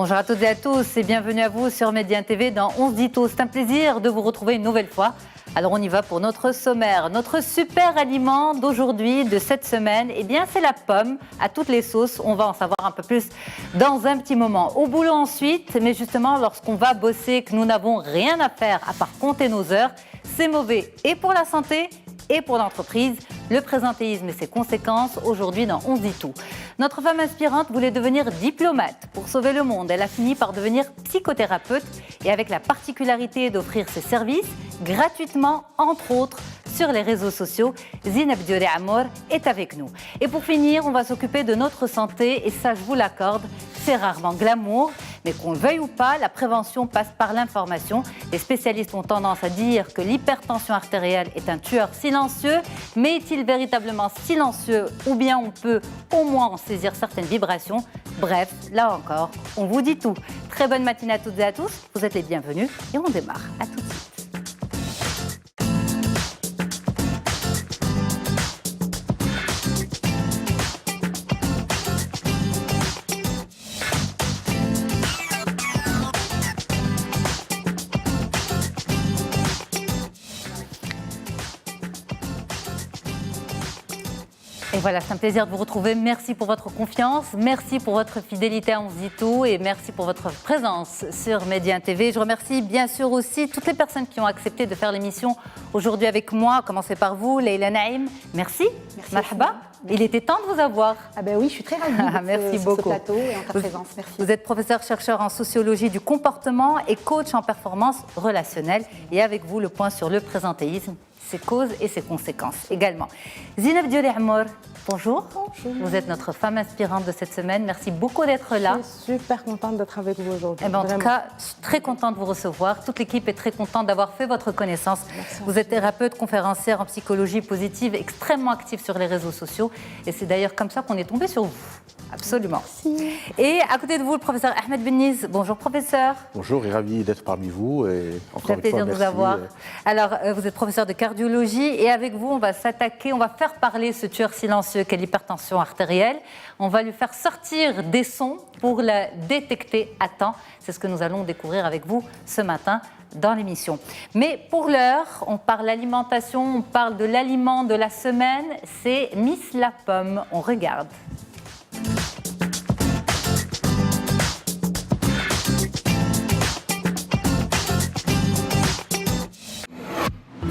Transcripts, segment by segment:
Bonjour à toutes et à tous et bienvenue à vous sur Média TV dans On se dit tout. C'est un plaisir de vous retrouver une nouvelle fois. Alors on y va pour notre sommaire. Notre super aliment d'aujourd'hui, de cette semaine, eh bien c'est la pomme à toutes les sauces. On va en savoir un peu plus dans un petit moment. Au boulot ensuite, mais justement lorsqu'on va bosser, que nous n'avons rien à faire à part compter nos heures, c'est mauvais et pour la santé et pour l'entreprise. Le présentéisme et ses conséquences, aujourd'hui dans On se dit tout. Notre femme inspirante voulait devenir diplomate pour sauver le monde. Elle a fini par devenir psychothérapeute et avec la particularité d'offrir ses services gratuitement, entre autres, sur les réseaux sociaux. Zineb Dioré Amour est avec nous. Et pour finir, on va s'occuper de notre santé et ça, je vous l'accorde, c'est rarement glamour. Mais qu'on le veuille ou pas, la prévention passe par l'information. Les spécialistes ont tendance à dire que l'hypertension artérielle est un tueur silencieux. Mais est-il véritablement silencieux ou bien on peut au moins en saisir certaines vibrations? Bref, là encore, on vous dit tout. Très bonne matinée à toutes et à tous. Vous êtes les bienvenus et on démarre. À tout de suite. Et voilà, c'est un plaisir de vous retrouver. Merci pour votre confiance, merci pour votre fidélité à On se dit tout et merci pour votre présence sur Média TV. Je remercie bien sûr aussi toutes les personnes qui ont accepté de faire l'émission aujourd'hui avec moi, à commencer par vous, Leïla Naïm. Merci. Marhaba. Il était temps de vous avoir. Ah ben oui, je suis très ravie merci sur beaucoup. ce plateau et en ta présence. Merci. Vous êtes professeur-chercheur en sociologie du comportement et coach en performance relationnelle. Et avec vous, le point sur le présentéisme, ses causes et ses conséquences également. Zineb Dioré Amour, bonjour. Bonjour. Vous êtes notre femme inspirante de cette semaine. Merci beaucoup d'être là. Je suis super contente d'être avec vous aujourd'hui. En tout cas, je suis très contente de vous recevoir. Toute l'équipe est très contente d'avoir fait votre connaissance. Merci. Vous êtes thérapeute, conférencière en psychologie positive, extrêmement active sur les réseaux sociaux. Et c'est d'ailleurs comme ça qu'on est tombé sur vous. Absolument. Merci. Et à côté de vous, le professeur Ahmed Benniz. Bonjour professeur. Bonjour et ravi d'être parmi vous. Et encore C'est un une plaisir fois, de vous merci. avoir. Alors, vous êtes professeur de cardiologie et avec vous, on va s'attaquer, on va faire parler ce tueur silencieux qu'est l'hypertension artérielle. On va lui faire sortir des sons pour la détecter à temps. C'est ce que nous allons découvrir avec vous ce matin dans l'émission. Mais pour l'heure, on parle alimentation, on parle de l'aliment de la semaine. C'est Miss la Pomme. On regarde.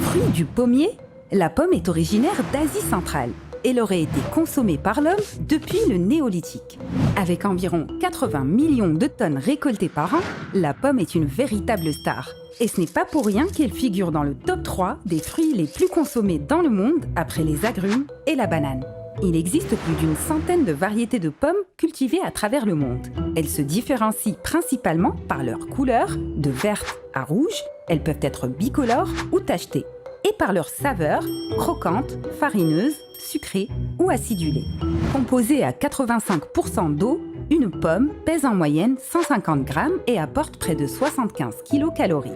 Fruit du pommier, la pomme est originaire d'Asie centrale. Elle aurait été consommée par l'homme depuis le néolithique. Avec environ 80 millions de tonnes récoltées par an, la pomme est une véritable star. Et ce n'est pas pour rien qu'elle figure dans le top 3 des fruits les plus consommés dans le monde après les agrumes et la banane. Il existe plus d'une centaine de variétés de pommes cultivées à travers le monde. Elles se différencient principalement par leur couleur, de verte à rouge, elles peuvent être bicolores ou tachetées, et par leur saveur, croquante, farineuse, sucrée ou acidulée. Composée à 85% d'eau, une pomme pèse en moyenne 150 grammes et apporte près de 75 kilocalories.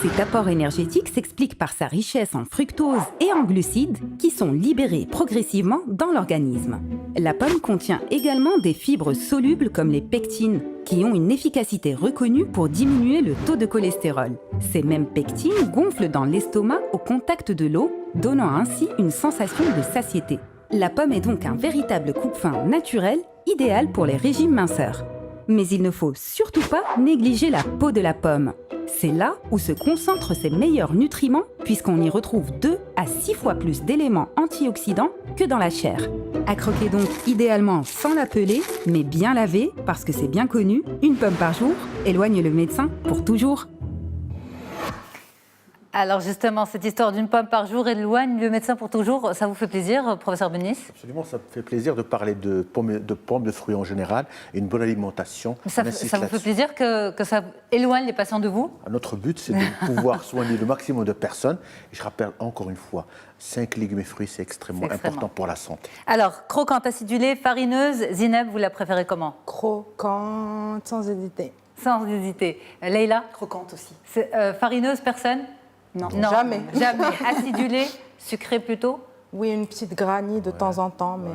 Cet apport énergétique s'explique par sa richesse en fructose et en glucides qui sont libérés progressivement dans l'organisme. La pomme contient également des fibres solubles comme les pectines, qui ont une efficacité reconnue pour diminuer le taux de cholestérol. Ces mêmes pectines gonflent dans l'estomac au contact de l'eau, donnant ainsi une sensation de satiété. La pomme est donc un véritable coupe-faim naturel, idéal pour les régimes minceurs. Mais il ne faut surtout pas négliger la peau de la pomme. C'est là où se concentrent ses meilleurs nutriments puisqu'on y retrouve 2 à 6 fois plus d'éléments antioxydants que dans la chair. À croquer donc idéalement sans la peler, mais bien laver parce que c'est bien connu, une pomme par jour éloigne le médecin pour toujours. Alors justement, cette histoire d'une pomme par jour éloigne le médecin pour toujours, ça vous fait plaisir, professeur Benniz? Absolument, ça me fait plaisir de parler de pommes, de fruits en général et une bonne alimentation. Ça vous fait plaisir que ça éloigne les patients de vous? Notre but, c'est de pouvoir soigner le maximum de personnes. Et je rappelle encore une fois, 5 légumes et fruits, c'est extrêmement important pour la santé. Alors, croquante, acidulée, farineuse, Zineb, vous la préférez comment? Croquante, sans hésiter. Sans hésiter. Leïla? Croquante aussi. Farineuse, personne? Non, jamais. Jamais. Acidulée, sucrée plutôt? Oui, une petite granny de temps en temps, mais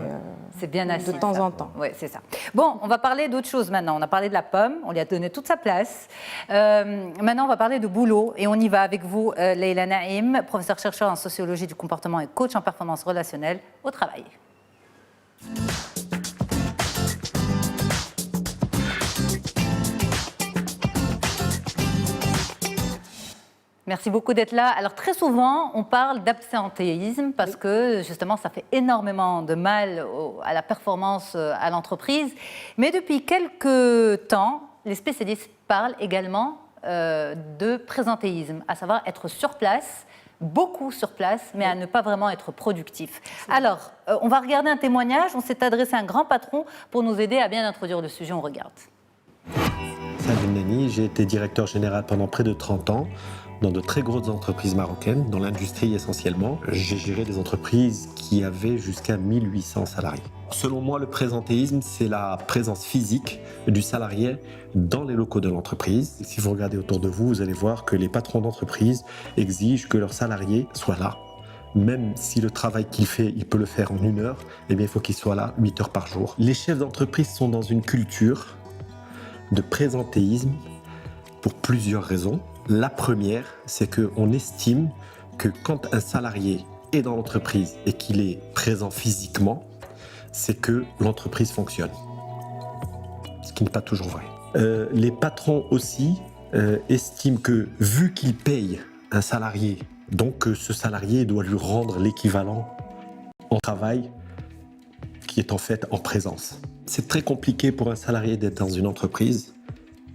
C'est bien acide. de temps ça. en temps. Oui, c'est ça. Bon, on va parler d'autre chose maintenant. On a parlé de la pomme, on lui a donné toute sa place. Maintenant, on va parler de boulot et on y va avec vous, Leïla Naïm, professeure-chercheur en sociologie du comportement et coach en performance relationnelle au travail. Merci beaucoup d'être là. Alors très souvent, on parle d'absentéisme parce que justement, ça fait énormément de mal à la performance à l'entreprise. Mais depuis quelques temps, les spécialistes parlent également de présentéisme, à savoir être sur place, beaucoup sur place, mais à ne pas vraiment être productif. Alors, on va regarder un témoignage. On s'est adressé à un grand patron pour nous aider à bien introduire le sujet. On regarde. Salim Nani, j'ai été directeur général pendant près de 30 ans dans de très grosses entreprises marocaines, dans l'industrie essentiellement. J'ai géré des entreprises qui avaient jusqu'à 1800 salariés. Selon moi, le présentéisme, c'est la présence physique du salarié dans les locaux de l'entreprise. Si vous regardez autour de vous, vous allez voir que les patrons d'entreprise exigent que leurs salariés soient là. Même si le travail qu'il fait, il peut le faire en 1 heure, eh bien, il faut qu'il soit là 8 heures par jour. Les chefs d'entreprise sont dans une culture de présentéisme pour plusieurs raisons. La première, c'est qu'on estime que quand un salarié est dans l'entreprise et qu'il est présent physiquement, c'est que l'entreprise fonctionne. Ce qui n'est pas toujours vrai. Les patrons aussi estiment que vu qu'ils payent un salarié, donc ce salarié doit lui rendre l'équivalent en travail qui est en fait en présence. C'est très compliqué pour un salarié d'être dans une entreprise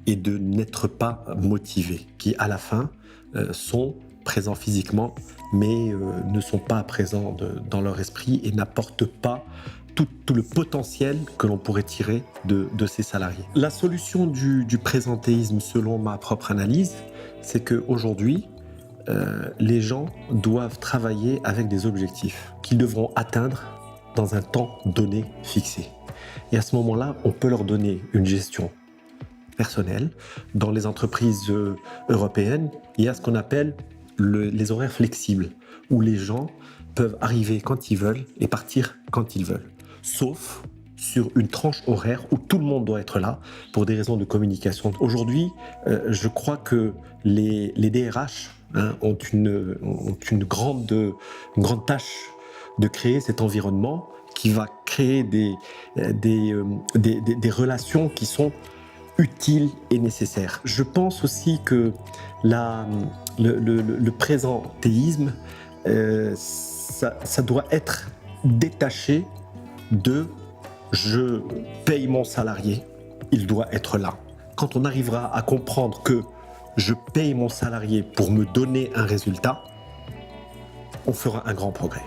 et de n'être pas motivés, qui à la fin sont présents physiquement, mais ne sont pas présents dans leur esprit et n'apportent pas tout le potentiel que l'on pourrait tirer de ces salariés. La solution du présentéisme, selon ma propre analyse, c'est qu'aujourd'hui, les gens doivent travailler avec des objectifs qu'ils devront atteindre dans un temps donné fixé. Et à ce moment-là, on peut leur donner une gestion personnel. Dans les entreprises européennes, il y a ce qu'on appelle les horaires flexibles, où les gens peuvent arriver quand ils veulent et partir quand ils veulent. Sauf sur une tranche horaire où tout le monde doit être là pour des raisons de communication. Aujourd'hui, je crois que les DRH ont une grande tâche de créer cet environnement qui va créer des relations qui sont utile et nécessaire. Je pense aussi que le présentéisme, ça doit être détaché de « je paye mon salarié, il doit être là ». Quand on arrivera à comprendre que je paye mon salarié pour me donner un résultat, on fera un grand progrès.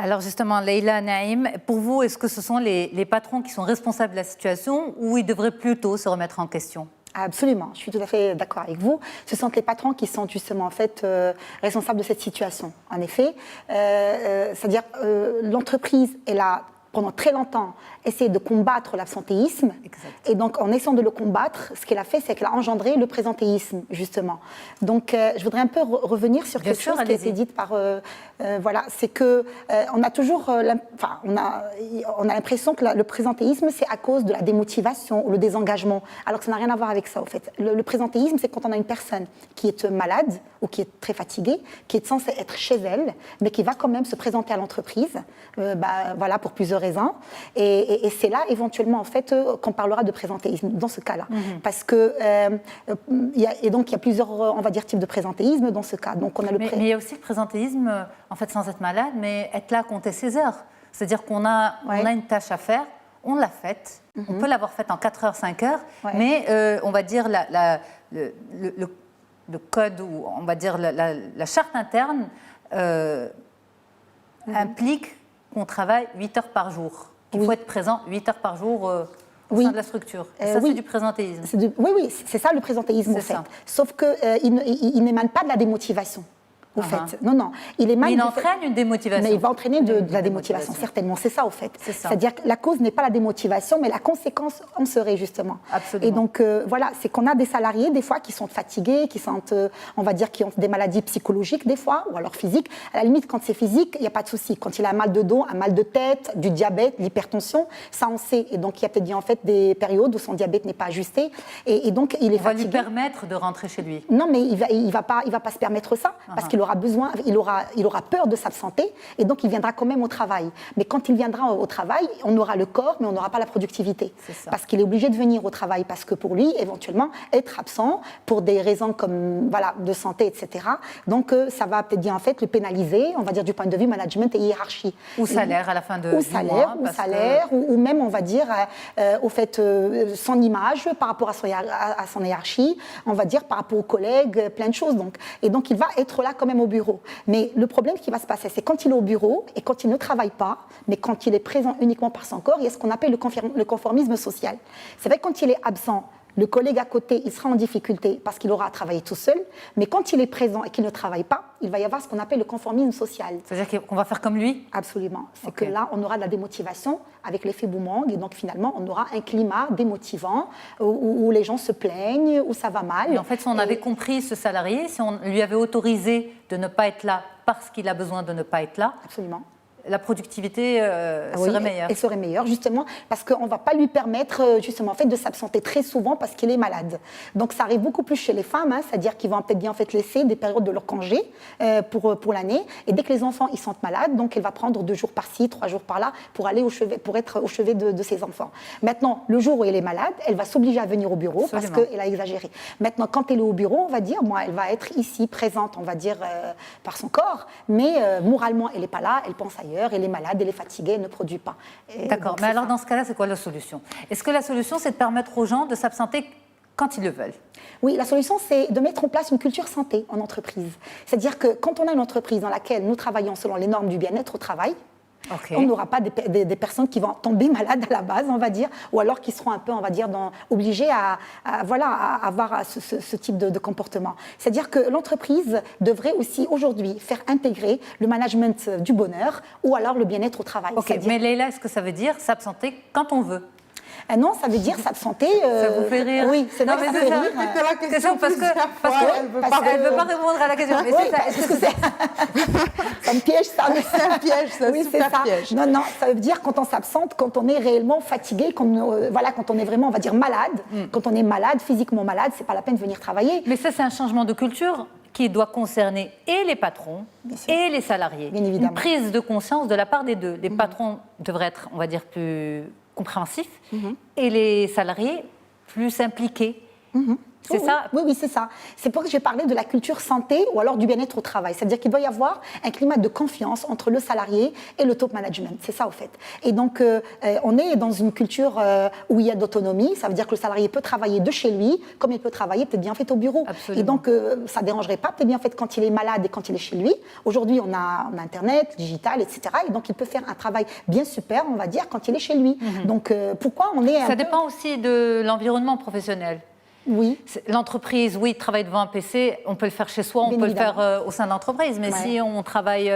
Alors justement, Leïla Naïm, pour vous, est-ce que ce sont les patrons qui sont responsables de la situation ou ils devraient plutôt se remettre en question ? Absolument, je suis tout à fait d'accord avec vous. Ce sont les patrons qui sont justement en fait responsables de cette situation. En effet, c'est-à-dire l'entreprise est là pendant très longtemps essayer de combattre l'absentéisme. Exact. Et donc, en essayant de le combattre, ce qu'elle a fait, c'est qu'elle a engendré le présentéisme, justement. Donc, je voudrais un peu revenir sur quelque chose qui a été dit par... voilà, c'est que on a toujours... on a l'impression que le présentéisme, c'est à cause de la démotivation ou le désengagement, alors que ça n'a rien à voir avec ça, au fait. Le présentéisme, c'est quand on a une personne qui est malade ou qui est très fatiguée, qui est censée être chez elle, mais qui va quand même se présenter à l'entreprise, voilà, pour plusieurs raisons. Et c'est là, éventuellement, en fait, qu'on parlera de présentéisme, dans ce cas-là. Parce que, il y a plusieurs, on va dire, types de présentéisme dans ce cas. Donc, on a mais il y a aussi le présentéisme, en fait, sans être malade, mais être là, compter ses heures. C'est-à-dire qu'on a, on a une tâche à faire, on l'a faite, on peut l'avoir faite en 4 heures, 5 heures, mais on va dire le code, ou on va dire la charte interne implique qu'on travaille 8 heures par jour. Il faut être présent 8 heures par jour au sein de la structure. Et ça, c'est du présentéisme. Oui, c'est ça le présentéisme, en fait. Sauf qu'il n'émane pas de la démotivation. au fait. Non. Il est mal. Mais il entraîne une démotivation. Mais il va entraîner de la démotivation, certainement. C'est ça, au fait. C'est-à-dire que la cause n'est pas la démotivation, mais la conséquence en serait, justement. Absolument. Et donc, voilà, c'est qu'on a des salariés, des fois, qui sont fatigués, qui sont, on va dire, qui ont des maladies psychologiques, des fois, ou alors physiques. À la limite, quand c'est physique, il n'y a pas de souci. Quand il a un mal de dos, un mal de tête, du diabète, l'hypertension, ça, on sait. Et donc, il y a peut-être bien, en fait, des périodes où son diabète n'est pas ajusté. Et donc, il est fatigué. On va lui permettre de rentrer chez lui. Non, mais il va pas se permettre ça, parce qu'il aura besoin, il aura peur de s'absenter, et donc il viendra quand même au travail. Mais quand il viendra au travail, on aura le corps, mais on n'aura pas la productivité. Parce qu'il est obligé de venir au travail, parce que pour lui, éventuellement, être absent pour des raisons comme de santé, etc. Donc ça va peut-être bien en fait le pénaliser, on va dire du point de vue management et hiérarchie. Ou salaire à la fin de ou même on va dire au fait son image par rapport à son hiérarchie, on va dire par rapport aux collègues, plein de choses. Et donc il va être là quand même au bureau. Mais le problème qui va se passer, c'est quand il est au bureau et quand il ne travaille pas, mais quand il est présent uniquement par son corps, il y a ce qu'on appelle le conformisme social. C'est vrai que quand il est absent, le collègue à côté, il sera en difficulté parce qu'il aura à travailler tout seul, mais quand il est présent et qu'il ne travaille pas, il va y avoir ce qu'on appelle le conformisme social. C'est-à-dire qu'on va faire comme lui ? Absolument. C'est que là, on aura de la démotivation avec l'effet boomerang, et donc finalement, on aura un climat démotivant où les gens se plaignent, où ça va mal. Et en fait, si on avait compris ce salarié, si on lui avait autorisé de ne pas être là parce qu'il a besoin de ne pas être là, absolument, la productivité serait meilleure. Elle serait meilleure, justement, parce qu'on ne va pas lui permettre, justement, en fait, de s'absenter très souvent parce qu'il est malade. Donc, ça arrive beaucoup plus chez les femmes, c'est-à-dire qu'ils vont peut-être bien en fait, laisser des périodes de leur congé pour l'année. Et dès que les enfants ils sont malades, donc elle va prendre 2 jours par-ci, 3 jours par-là pour être au chevet de ses enfants. Maintenant, le jour où elle est malade, elle va s'obliger à venir au bureau. Absolument. Parce qu'elle a exagéré. Maintenant, quand elle est au bureau, on va dire, elle va être ici, présente, on va dire, par son corps, mais moralement, elle n'est pas là, elle pense ailleurs. Elle est malade, elle est fatiguée, elle ne produit pas. D'accord, mais alors dans ce cas-là, c'est quoi la solution ? Est-ce que la solution, c'est de permettre aux gens de s'absenter quand ils le veulent ? Oui, la solution, c'est de mettre en place une culture santé en entreprise. C'est-à-dire que quand on a une entreprise dans laquelle nous travaillons selon les normes du bien-être au travail, on n'aura pas des personnes qui vont tomber malades à la base, on va dire, ou alors qui seront un peu, on va dire, obligées à avoir ce type de comportement. C'est-à-dire que l'entreprise devrait aussi aujourd'hui faire intégrer le management du bonheur ou alors le bien-être au travail. Mais Leïla, est-ce que ça veut dire s'absenter quand on veut ? Non, ça veut dire s'absenter. Ça vous fait rire ? Oui, c'est vrai que ça fait rire. Parce qu'elle ne veut pas répondre à la question. Mais ça me piège, ça. C'est un piège, ça. Oui, c'est ça. Piège. Non, ça veut dire quand on s'absente, quand on est réellement fatigué, quand on est vraiment, on va dire, malade. Quand on est malade, physiquement malade, c'est pas la peine de venir travailler. Mais ça, c'est un changement de culture qui doit concerner et les patrons et les salariés. Bien évidemment. Une prise de conscience de la part des deux. Les patrons devraient être, on va dire, plus compréhensifs et les salariés plus impliqués. C'est ça ? Oui, c'est ça. C'est pour ça que j'ai parlé de la culture santé ou alors du bien-être au travail. C'est-à-dire qu'il doit y avoir un climat de confiance entre le salarié et le top management. C'est ça, au fait. Et donc, on est dans une culture où il y a d'autonomie. Ça veut dire que le salarié peut travailler de chez lui, comme il peut travailler peut-être bien fait au bureau. Absolument. Et donc, ça ne dérangerait pas peut-être bien fait quand il est malade et quand il est chez lui. Aujourd'hui, on a Internet, digital, etc. Et donc, il peut faire un travail bien super, on va dire, quand il est chez lui. Donc, pourquoi on est... Ça dépend aussi de l'environnement professionnel. Oui. L'entreprise, oui, travaille devant un PC, on peut le faire chez soi, on peut le faire au sein de l'entreprise. Mais si on travaille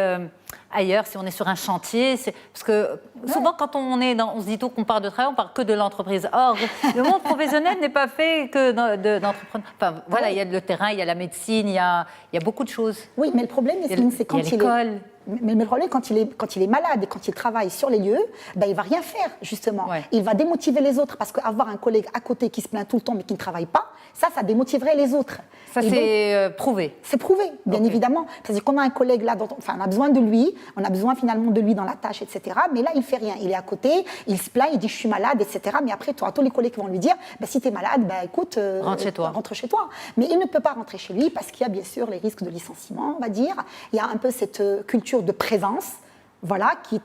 ailleurs, si on est sur un chantier, parce que souvent quand on se dit tout qu'on parle de travail, on parle que de l'entreprise. Or, le monde professionnel n'est pas fait que d'entrepreneurs. Enfin, voilà, il y a le terrain, il y a la médecine, il y a beaucoup de choses. Oui, mais le problème, c'est quand il est... Mais le problème, quand il est malade et quand il travaille sur les lieux, il ne va rien faire, justement. Ouais. Il va démotiver les autres parce qu'avoir un collègue à côté qui se plaint tout le temps mais qui ne travaille pas, ça démotiverait les autres. Ça, c'est prouvé. C'est prouvé, bien évidemment. C'est-à-dire qu'on a un collègue là, on a besoin de lui, on a besoin finalement de lui dans la tâche, etc. Mais là, il ne fait rien. Il est à côté, il se plaint, il dit « je suis malade », etc. Mais après, tu auras tous les collègues qui vont lui dire « si tu es malade, écoute, rentre chez toi ». Mais il ne peut pas rentrer chez lui parce qu'il y a bien sûr les risques de licenciement, on va dire. Il y a un peu cette culture de présence, voilà, qui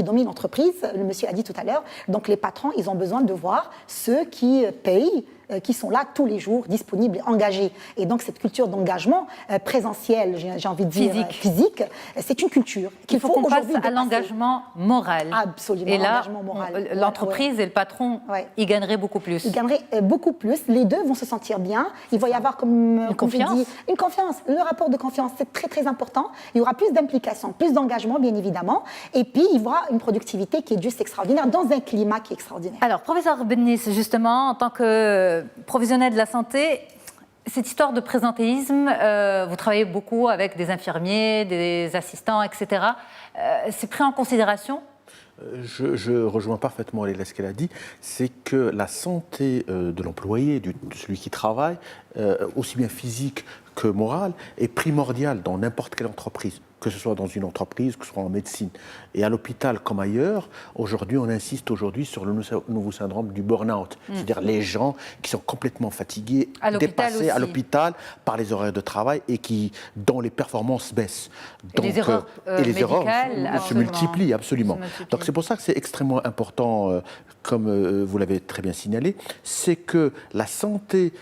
domine l'entreprise. Le monsieur l'a dit tout à l'heure. Donc les patrons, ils ont besoin de voir ceux qui payent qui sont là tous les jours, disponibles et engagés. Et donc cette culture d'engagement présentiel, j'ai envie de dire physique, c'est une culture qu'il faut qu'on passe à l'engagement moral. Absolument, et là, l'engagement moral. L'entreprise et le patron, ils gagneraient beaucoup plus. Ils gagneraient beaucoup plus. Les deux vont se sentir bien. Il va y avoir, comme je dis, une confiance. Le rapport de confiance, c'est très, très important. Il y aura plus d'implication, plus d'engagement, bien évidemment. Et puis, il y aura une productivité qui est juste extraordinaire dans un climat qui est extraordinaire. Alors, professeur Bennis, justement, en tant que professionnel de la santé, cette histoire de présentéisme, vous travaillez beaucoup avec des infirmiers, des assistants, etc. C'est pris en considération ? Je rejoins parfaitement ce qu'elle a dit, c'est que la santé de l'employé, de celui qui travaille, aussi bien physique que morale, est primordiale dans n'importe quelle entreprise, que ce soit dans une entreprise, que ce soit en médecine. Et à l'hôpital comme ailleurs, aujourd'hui, on insiste sur le nouveau syndrome du burn-out, c'est-à-dire les gens qui sont complètement fatigués, dépassés à l'hôpital par les horaires de travail et dont les performances baissent. Donc, et les erreurs se multiplient, absolument. Donc c'est pour ça que c'est extrêmement important, comme vous l'avez très bien signalé, c'est que la santé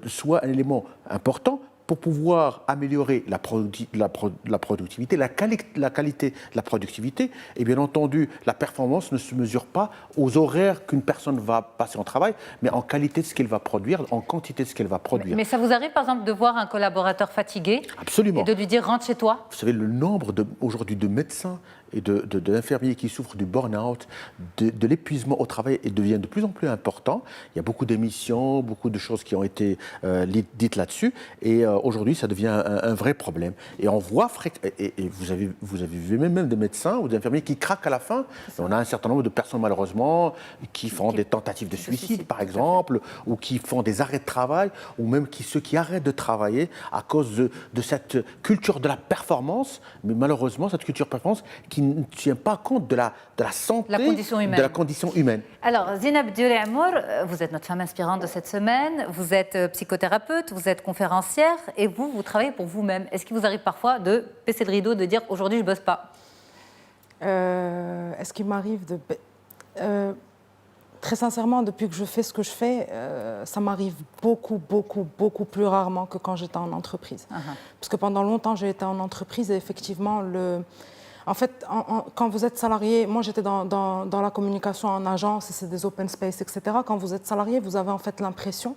soit un élément important pour pouvoir améliorer la productivité, la qualité de la productivité. Et bien entendu, la performance ne se mesure pas aux horaires qu'une personne va passer en travail, mais en qualité de ce qu'elle va produire, en quantité de ce qu'elle va produire. Mais ça vous arrive, par exemple, de voir un collaborateur fatigué? Absolument. Et de lui dire « rentre chez toi ». Vous savez, le nombre aujourd'hui de médecins et d'infirmiers qui souffrent du burn-out, de l'épuisement au travail, et devient de plus en plus important. Il y a beaucoup d'émissions, beaucoup de choses qui ont été dites là-dessus, et aujourd'hui, ça devient un vrai problème. Et on voit, et vous avez vu même des médecins ou des infirmiers qui craquent à la fin. On a un certain nombre de personnes, malheureusement, qui font des tentatives de suicide, par exemple, ou qui font des arrêts de travail, ou même ceux qui arrêtent de travailler à cause de cette culture de la performance, mais malheureusement, cette culture de performance qui ne tient pas compte de la santé, de la condition humaine. Alors, Zinab Diolé Amour, vous êtes notre femme inspirante de cette semaine, vous êtes psychothérapeute, vous êtes conférencière, et vous travaillez pour vous-même. Est-ce qu'il vous arrive parfois de baisser le rideau, de dire « aujourd'hui, je ne bosse pas » Est-ce qu'il m'arrive de... Très sincèrement, depuis que je fais ce que je fais, ça m'arrive beaucoup plus rarement que quand j'étais en entreprise. Parce que pendant longtemps, j'ai été en entreprise et effectivement, en fait, quand vous êtes salarié, moi j'étais dans la communication en agence, c'est des open space, etc. Quand vous êtes salarié, vous avez en fait l'impression,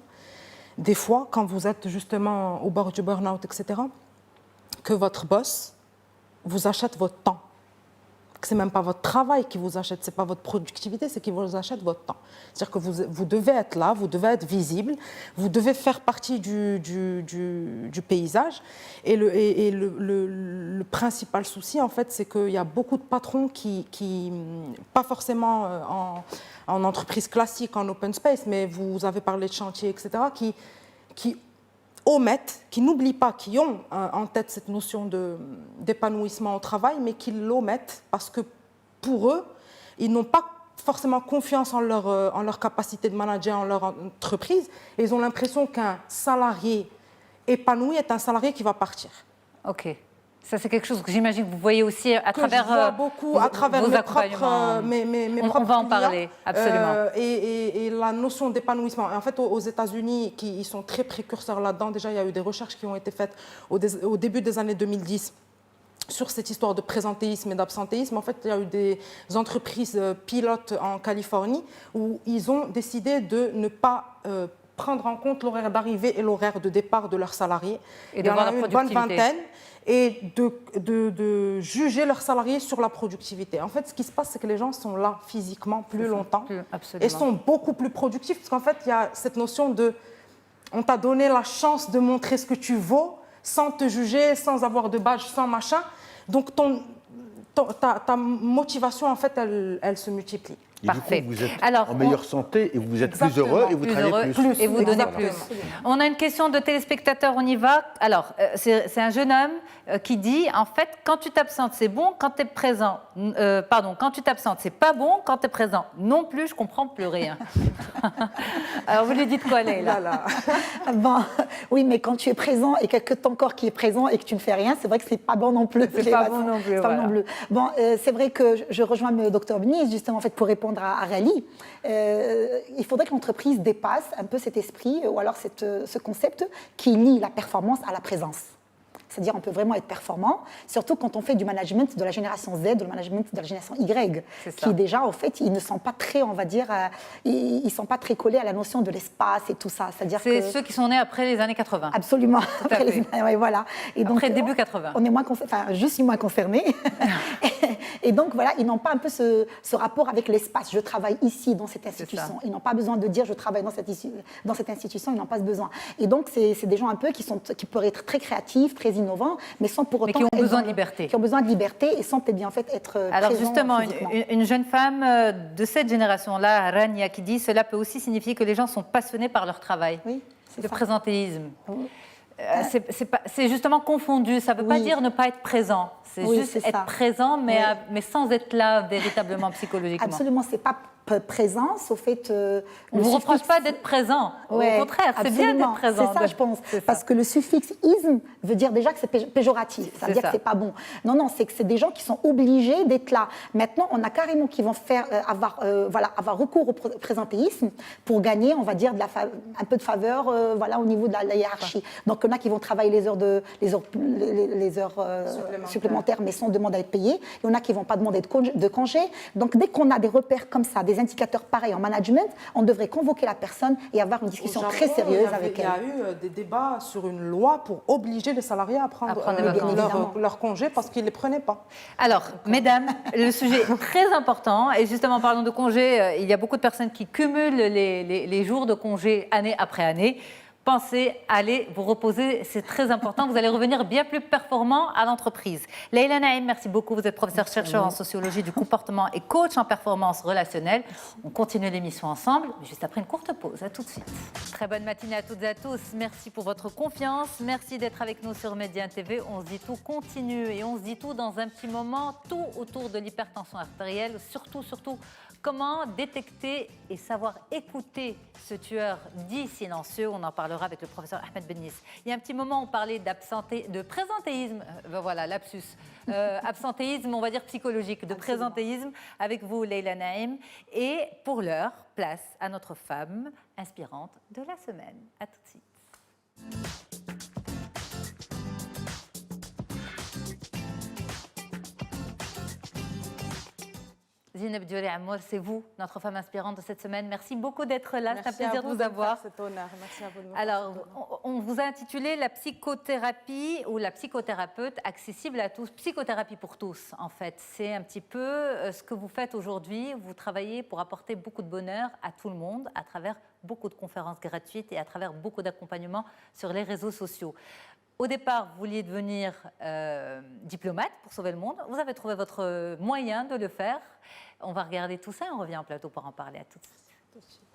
des fois, quand vous êtes justement au bord du burn-out, etc., que votre boss vous achète votre temps. Que ce n'est même pas votre travail qui vous achète, ce n'est pas votre productivité, c'est qu'il vous achète votre temps. C'est-à-dire que vous devez être là, vous devez être visible, vous devez faire partie du paysage. Et le principal souci, en fait, c'est qu'il y a beaucoup de patrons qui pas forcément en entreprise classique, en open space, mais vous avez parlé de chantier, etc., qui omettent, qui n'oublient pas, qui ont en tête cette notion d'épanouissement au travail, mais qui l'omettent parce que pour eux, ils n'ont pas forcément confiance en leur capacité de manager, en leur entreprise, et ils ont l'impression qu'un salarié épanoui est un salarié qui va partir. Ok. Ça, c'est quelque chose que j'imagine que vous voyez aussi à travers, je vois beaucoup, à travers vos accompagnements. On va en parler, absolument. Et la notion d'épanouissement. En fait, aux États-Unis, ils sont très précurseurs là-dedans. Déjà, il y a eu des recherches qui ont été faites au début des années 2010 sur cette histoire de présentéisme et d'absentéisme. En fait, il y a eu des entreprises pilotes en Californie où ils ont décidé de ne pas prendre en compte l'horaire d'arrivée et l'horaire de départ de leurs salariés. Et de voir la productivité. Une bonne vingtaine. Et de juger leurs salariés sur la productivité. En fait, ce qui se passe, c'est que les gens sont là physiquement plus longtemps et sont beaucoup plus productifs, parce qu'en fait, il y a cette notion de « on t'a donné la chance de montrer ce que tu vaux, sans te juger, sans avoir de badge, sans machin ». Donc, ta motivation, en fait, elle se multiplie. Et parfait. Du coup, vous êtes en meilleure santé et vous êtes plus heureux et vous travaillez plus. Et vous donnez plus. On a une question de téléspectateur, on y va. Alors, c'est un jeune homme qui dit, en fait, quand tu t'absentes, c'est bon, quand tu es présent. Quand tu t'absentes, c'est pas bon, quand tu es présent. Non plus, je comprends plus rien. Alors, vous lui dites quoi, Leïla? Oui, mais quand tu es présent et que ton corps qui est présent et que tu ne fais rien, c'est vrai que c'est pas bon non plus. C'est pas bon non plus. Bon, c'est vrai que je rejoins le docteur Bennis, justement, en fait, pour répondre répondre à Rally, il faudrait que l'entreprise dépasse un peu cet esprit ou alors ce concept qui lie la performance à la présence. C'est-à-dire on peut vraiment être performant, surtout quand on fait du management de la génération Z, du management de la génération Y, qui déjà, en fait, ils ne sont pas très, on va dire, ils sont pas très collés à la notion de l'espace et tout ça. C'est ceux qui sont nés après les années 80. Absolument. Ouais, voilà. Et donc, après début 80. On est moins je suis moins concernée. Et donc, voilà, ils n'ont pas un peu ce rapport avec l'espace. Je travaille ici, dans cette institution. Ils n'ont pas besoin de dire je travaille dans cette institution, ils n'ont pas ce besoin. Et donc, c'est des gens un peu qui peuvent être très créatifs, très innovants, mais sans pour autant... Mais qui ont besoin de liberté. Qui ont besoin de liberté et sans peut-être en fait être Alors justement, physiquement. une jeune femme de cette génération-là, Rania, qui dit cela peut aussi signifier que les gens sont passionnés par leur travail. Oui, c'est le ça. présentéisme. C'est justement confondu. Ça ne veut pas dire ne pas être présent. C'est juste être présent, mais sans être là véritablement psychologiquement. Absolument, c'est pas présence, au fait... on ne vous reproche pas d'être présent. Ouais, au contraire, c'est bien d'être présent. C'est ça, je pense. Parce que le suffixe « isme » veut dire déjà que c'est péjoratif. Ça veut dire que c'est pas bon. Non, c'est que c'est des gens qui sont obligés d'être là. Maintenant, on a carrément qui vont faire avoir recours au présentéisme pour gagner, on va dire, un peu de faveur au niveau de la hiérarchie. Donc, il y en a qui vont travailler les heures supplémentaires, mais sans demander à être payés. Il y en a qui ne vont pas demander de congé. Donc, dès qu'on a des repères comme ça, des indicateurs pareils en management, on devrait convoquer la personne et avoir une discussion très sérieuse avec elle. Il y a eu des débats sur une loi pour obliger les salariés à prendre leur congé parce qu'ils ne les prenaient pas. Alors, mesdames, le sujet est très important. Et justement, parlons de congé, il y a beaucoup de personnes qui cumulent les jours de congé année après année. Pensez, allez vous reposer, c'est très important. Vous allez revenir bien plus performant à l'entreprise. Leïla Naïm, merci beaucoup. Vous êtes professeure-chercheur en sociologie du comportement et coach en performance relationnelle. On continue l'émission ensemble, juste après une courte pause. À tout de suite. Très bonne matinée à toutes et à tous. Merci pour votre confiance. Merci d'être avec nous sur Média TV. On se dit tout continue et on se dit tout dans un petit moment, tout autour de l'hypertension artérielle. Surtout, comment détecter et savoir écouter ce tueur dit silencieux. On en parlera avec le professeur Ahmed Bennis. Il y a un petit moment, on parlait de présentéisme. Voilà, lapsus. Absentéisme, on va dire psychologique, de présentéisme avec vous, Leïla Naïm. Et pour l'heure, place à notre femme inspirante de la semaine. À tout de suite. Zineb Diolé Amour, c'est vous, notre femme inspirante de cette semaine. Merci beaucoup d'être là, c'est un plaisir de vous avoir. Cet honneur. Merci à vous de me Alors, on vous a intitulé la psychothérapie ou la psychothérapeute accessible à tous, psychothérapie pour tous en fait. C'est un petit peu ce que vous faites aujourd'hui. Vous travaillez pour apporter beaucoup de bonheur à tout le monde à travers beaucoup de conférences gratuites et à travers beaucoup d'accompagnement sur les réseaux sociaux. Au départ, vous vouliez devenir diplomate pour sauver le monde. Vous avez trouvé votre moyen de le faire. On va regarder tout ça et on revient en plateau pour en parler. À tout de suite.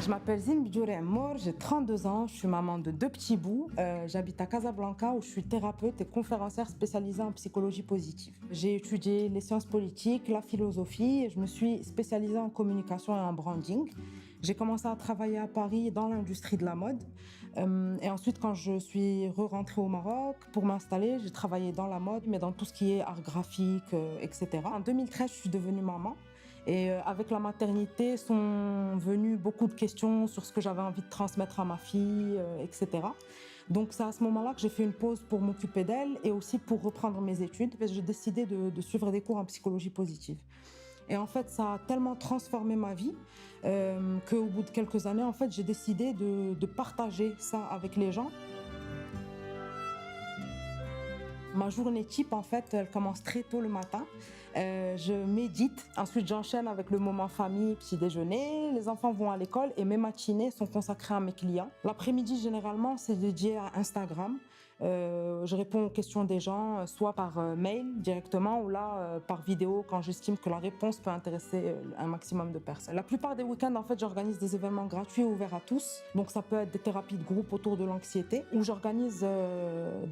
Je m'appelle Zineb Diolé Amour, j'ai 32 ans, je suis maman de 2 petits bouts. J'habite à Casablanca où je suis thérapeute et conférencière spécialisée en psychologie positive. J'ai étudié les sciences politiques, la philosophie et je me suis spécialisée en communication et en branding. J'ai commencé à travailler à Paris dans l'industrie de la mode. Et ensuite, quand je suis rentrée au Maroc pour m'installer, j'ai travaillé dans la mode, mais dans tout ce qui est art graphique, etc. En 2013, je suis devenue maman. Et avec la maternité sont venues beaucoup de questions sur ce que j'avais envie de transmettre à ma fille, etc. Donc c'est à ce moment-là que j'ai fait une pause pour m'occuper d'elle et aussi pour reprendre mes études. J'ai décidé de suivre des cours en psychologie positive. Et en fait, ça a tellement transformé ma vie qu'au bout de quelques années, en fait, j'ai décidé de partager ça avec les gens. Ma journée type, en fait, elle commence très tôt le matin. Je médite, ensuite j'enchaîne avec le moment famille, petit déjeuner, les enfants vont à l'école et mes matinées sont consacrées à mes clients. L'après-midi, généralement, c'est dédié à Instagram. Je réponds aux questions des gens, soit par mail directement ou là par vidéo quand j'estime que la réponse peut intéresser un maximum de personnes. La plupart des week-ends, en fait, j'organise des événements gratuits ouverts à tous. Donc ça peut être des thérapies de groupe autour de l'anxiété ou j'organise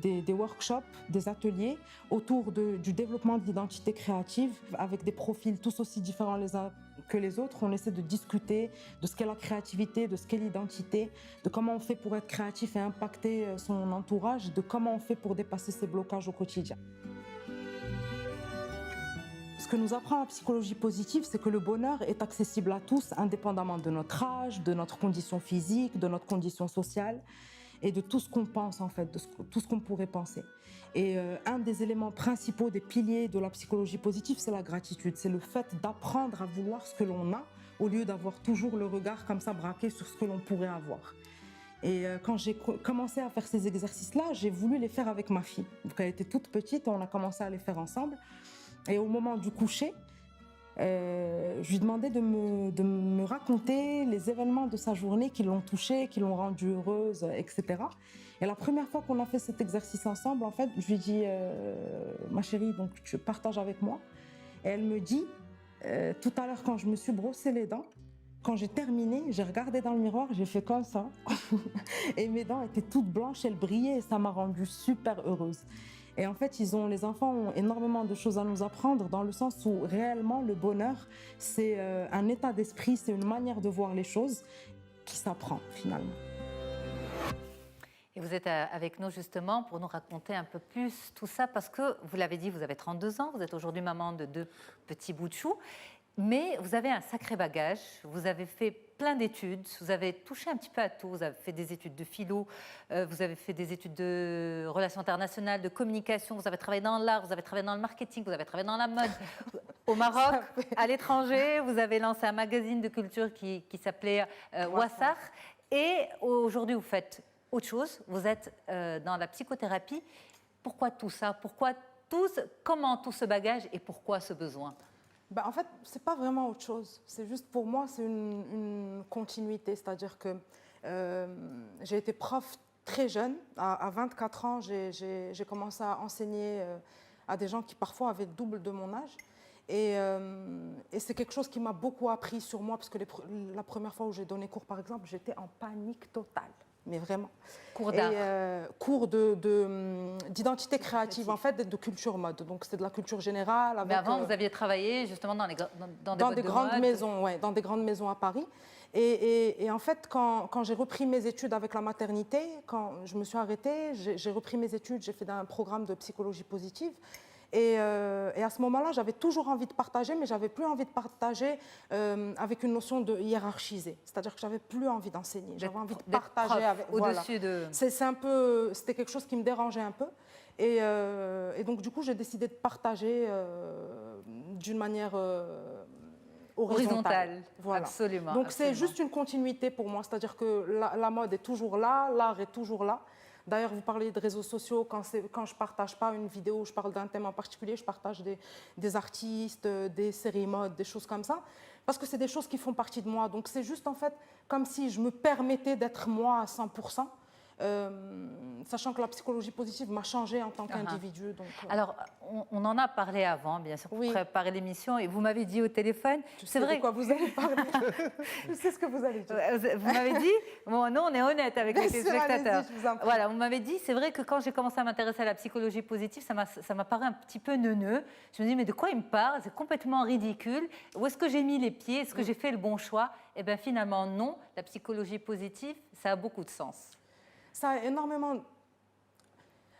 des workshops, des ateliers autour du développement de l'identité créative avec des profils tous aussi différents les uns que les autres. On essaie de discuter de ce qu'est la créativité, de ce qu'est l'identité, de comment on fait pour être créatif et impacter son entourage, de comment on fait pour dépasser ses blocages au quotidien. ce que nous apprend la psychologie positive, c'est que le bonheur est accessible à tous, indépendamment de notre âge, de notre condition physique, de notre condition sociale et de tout ce qu'on pense en fait, de tout ce qu'on pourrait penser. Et un des éléments principaux, des piliers de la psychologie positive, c'est la gratitude. C'est le fait d'apprendre à vouloir ce que l'on a au lieu d'avoir toujours le regard comme ça braqué sur ce que l'on pourrait avoir. Et quand j'ai commencé à faire ces exercices-là, j'ai voulu les faire avec ma fille. Donc elle était toute petite et on a commencé à les faire ensemble. Et au moment du coucher, je lui demandais de me raconter les événements de sa journée qui l'ont touchée, qui l'ont rendue heureuse, etc. Et la première fois qu'on a fait cet exercice ensemble, en fait, je lui dis ma chérie, donc tu partages avec moi. Et elle me dit, tout à l'heure quand je me suis brossé les dents, quand j'ai terminé, j'ai regardé dans le miroir, j'ai fait comme ça. Et mes dents étaient toutes blanches, elles brillaient et ça m'a rendue super heureuse. Et en fait, les enfants ont énormément de choses à nous apprendre dans le sens où réellement le bonheur, c'est un état d'esprit, c'est une manière de voir les choses qui s'apprend finalement. Et vous êtes avec nous justement pour nous raconter un peu plus tout ça parce que, vous l'avez dit, vous avez 32 ans, vous êtes aujourd'hui maman de 2 petits bouts de chou, mais vous avez un sacré bagage, vous avez fait plein d'études, vous avez touché un petit peu à tout, vous avez fait des études de philo, vous avez fait des études de relations internationales, de communication, vous avez travaillé dans l'art, vous avez travaillé dans le marketing, vous avez travaillé dans la mode, au Maroc, à l'étranger, vous avez lancé un magazine de culture qui s'appelait Wassar, et aujourd'hui vous faites autre chose, vous êtes dans la psychothérapie. Pourquoi tout ça? Comment tout ce bagage et pourquoi ce besoin? En fait, c'est pas vraiment autre chose. C'est juste pour moi, c'est une continuité. C'est-à-dire que j'ai été prof très jeune. À 24 ans, j'ai commencé à enseigner à des gens qui parfois avaient le double de mon âge. Et c'est quelque chose qui m'a beaucoup appris sur moi parce que la première fois où j'ai donné cours, par exemple, j'étais en panique totale. Mais vraiment. Cours d'art. Cours d'identité créative, en fait, de culture mode. Donc, c'est de la culture générale. Avec, mais avant, vous aviez travaillé justement dans des grandes maisons, ouais, dans des grandes maisons à Paris. Et en fait, quand j'ai repris mes études avec la maternité, quand je me suis arrêtée, j'ai repris mes études, j'ai fait un programme de psychologie positive. Et à ce moment-là, j'avais toujours envie de partager, mais j'avais plus envie de partager avec une notion de hiérarchiser. C'est-à-dire que j'avais plus envie d'enseigner. J'avais envie de partager avec. Au-dessus de. C'était quelque chose qui me dérangeait un peu. Et donc, du coup, j'ai décidé de partager d'une manière horizontale. Voilà. Absolument. Donc, absolument. c'est juste une continuité pour moi. C'est-à-dire que la mode est toujours là, l'art est toujours là. D'ailleurs, vous parlez de réseaux sociaux. Quand je ne partage pas une vidéo, je parle d'un thème en particulier, je partage des artistes, des séries mode, des choses comme ça, parce que c'est des choses qui font partie de moi. Donc, c'est juste en fait comme si je me permettais d'être moi à 100%. Sachant que la psychologie positive m'a changé en tant qu'individu. Alors, on en a parlé avant, bien sûr, pour préparer l'émission, et vous m'avez dit au téléphone... C'est vrai de quoi vous allez parler. Je sais ce que vous allez dire. Vous m'avez dit... Bon, nous, on est honnête avec les téléspectateurs. Voilà, vous m'avez dit, c'est vrai que quand j'ai commencé à m'intéresser à la psychologie positive, ça m'a paru un petit peu neuneux. Je me dis, mais de quoi il me parle? C'est complètement ridicule. Où est-ce que j'ai mis les pieds? Est-ce que j'ai fait le bon choix? Eh bien, finalement, non. La psychologie positive, ça a beaucoup de sens. Ça a énormément...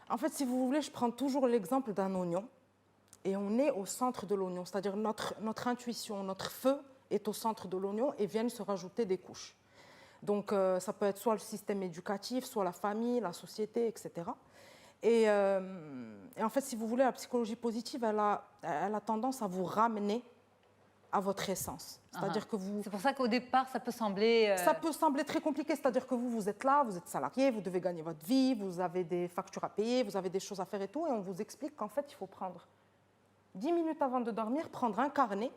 En fait, si vous voulez, je prends toujours l'exemple d'un oignon et on est au centre de l'oignon, c'est-à-dire notre intuition, notre feu est au centre de l'oignon et viennent se rajouter des couches. Donc, ça peut être soit le système éducatif, soit la famille, la société, etc. Et en fait, si vous voulez, la psychologie positive, elle a tendance à vous ramener à votre essence. C'est-à-dire que vous... C'est pour ça qu'au départ, ça peut sembler... Ça peut sembler très compliqué. C'est-à-dire que vous êtes là, vous êtes salarié, vous devez gagner votre vie, vous avez des factures à payer, vous avez des choses à faire et tout. Et on vous explique qu'en fait, il faut prendre 10 minutes avant de dormir, prendre un carnet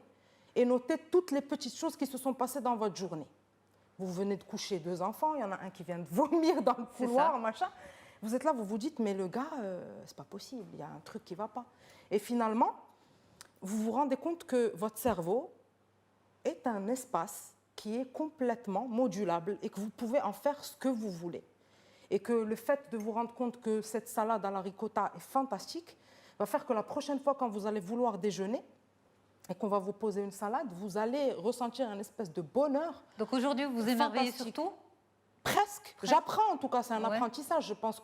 et noter toutes les petites choses qui se sont passées dans votre journée. Vous venez de coucher 2 enfants, il y en a un qui vient de vomir dans le couloir, machin. Vous êtes là, vous vous dites, mais le gars, c'est pas possible, il y a un truc qui va pas. Et finalement, vous vous rendez compte que votre cerveau est un espace qui est complètement modulable et que vous pouvez en faire ce que vous voulez. Et que le fait de vous rendre compte que cette salade à la ricotta est fantastique va faire que la prochaine fois quand vous allez vouloir déjeuner et qu'on va vous poser une salade, vous allez ressentir une espèce de bonheur. Donc aujourd'hui, vous émerveillez surtout ? Presque. J'apprends en tout cas, c'est un apprentissage. Je pense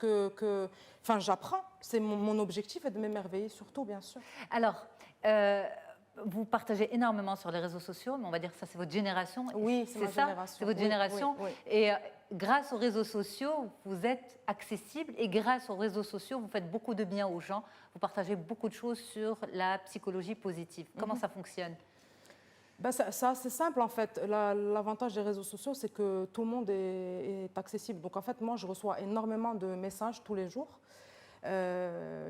Enfin, j'apprends. C'est mon objectif est de m'émerveiller surtout, bien sûr. Alors, vous partagez énormément sur les réseaux sociaux, mais on va dire que ça, c'est votre génération. Oui, c'est ma ça, génération. c'est votre Oui, génération. oui, oui. Et grâce aux réseaux sociaux, vous êtes accessible. Et grâce aux réseaux sociaux, vous faites beaucoup de bien aux gens. Vous partagez beaucoup de choses sur la psychologie positive. Comment ça fonctionne? Ben, c'est assez simple en fait. L'avantage des réseaux sociaux, c'est que tout le monde est accessible. Donc en fait, moi, je reçois énormément de messages tous les jours.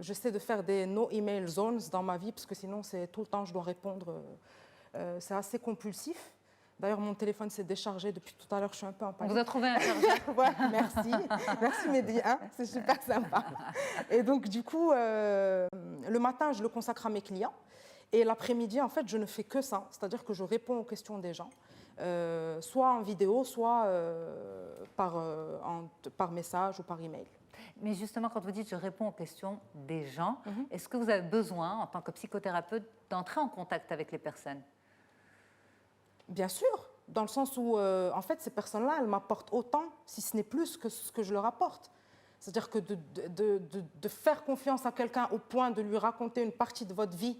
J'essaie de faire des no-email zones dans ma vie, parce que sinon, c'est tout le temps, je dois répondre. C'est assez compulsif. D'ailleurs, mon téléphone s'est déchargé depuis tout à l'heure, je suis un peu en On panique. vous a trouvé un chargeur. Ouais, merci. Merci Mehdi, hein, c'est super sympa. Et donc, du coup, le matin, je le consacre à mes clients. Et l'après-midi, en fait, je ne fais que ça. C'est-à-dire que je réponds aux questions des gens, soit en vidéo, soit par message ou par email. Mais justement, quand vous dites je réponds aux questions des gens, est-ce que vous avez besoin, en tant que psychothérapeute, d'entrer en contact avec les personnes? Bien sûr, dans le sens où, en fait, ces personnes-là, elles m'apportent autant, si ce n'est plus, que ce que je leur apporte. C'est-à-dire que de faire confiance à quelqu'un au point de lui raconter une partie de votre vie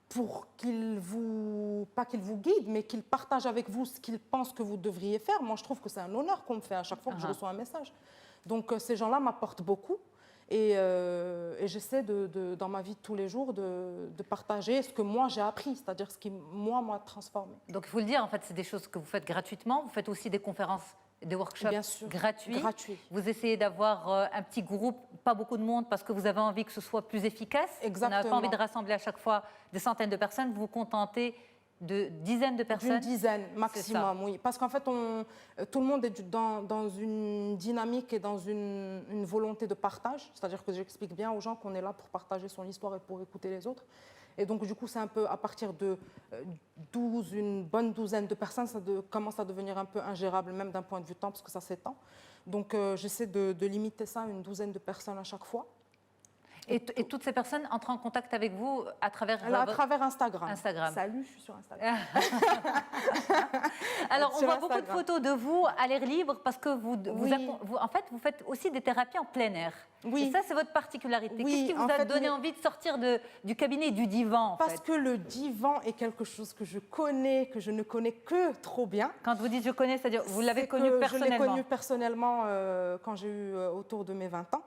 pour qu'il vous, pas qu'il vous guide, mais qu'il partage avec vous ce qu'il pense que vous devriez faire, moi, je trouve que c'est un honneur qu'on me fait à chaque fois que je reçois un message. Donc, ces gens-là m'apportent beaucoup. Et j'essaie dans ma vie de tous les jours de partager ce que moi j'ai appris, c'est-à-dire ce qui moi m'a transformé. Donc il faut le dire, en fait, c'est des choses que vous faites gratuitement. Vous faites aussi des conférences, des workshops Bien sûr, gratuits. gratuit. Vous essayez d'avoir un petit groupe, pas beaucoup de monde, parce que vous avez envie que ce soit plus efficace. Exactement. Vous n'avez pas envie de rassembler à chaque fois des centaines de personnes. Vous vous contentez de dizaines de personnes. Une dizaine maximum, oui. Parce qu'en fait, tout le monde est dans une dynamique et dans une volonté de partage. C'est-à-dire que j'explique bien aux gens qu'on est là pour partager son histoire et pour écouter les autres. Et donc, du coup, c'est un peu à partir de 12, une bonne douzaine de personnes, ça commence à devenir un peu ingérable, même d'un point de vue temps, parce que ça s'étend. Donc, j'essaie de limiter ça à une douzaine de personnes à chaque fois. Et toutes ces personnes entrent en contact avec vous à travers Instagram. Salut, je suis sur Instagram. Alors, on Sur voit beaucoup de Instagram. photos de vous à l'air libre parce que Oui. en fait, vous faites aussi des thérapies en plein air. Oui. Et ça, c'est votre particularité. Oui, Qu'est-ce qui vous en a fait, donné envie de sortir du cabinet et du divan, en Parce fait que le divan est quelque chose que je connais, que je ne connais que trop bien. Quand vous dites je connais, c'est-à-dire vous l'avez C'est connu que personnellement. Je l'ai connu personnellement quand j'ai eu autour de mes 20 ans,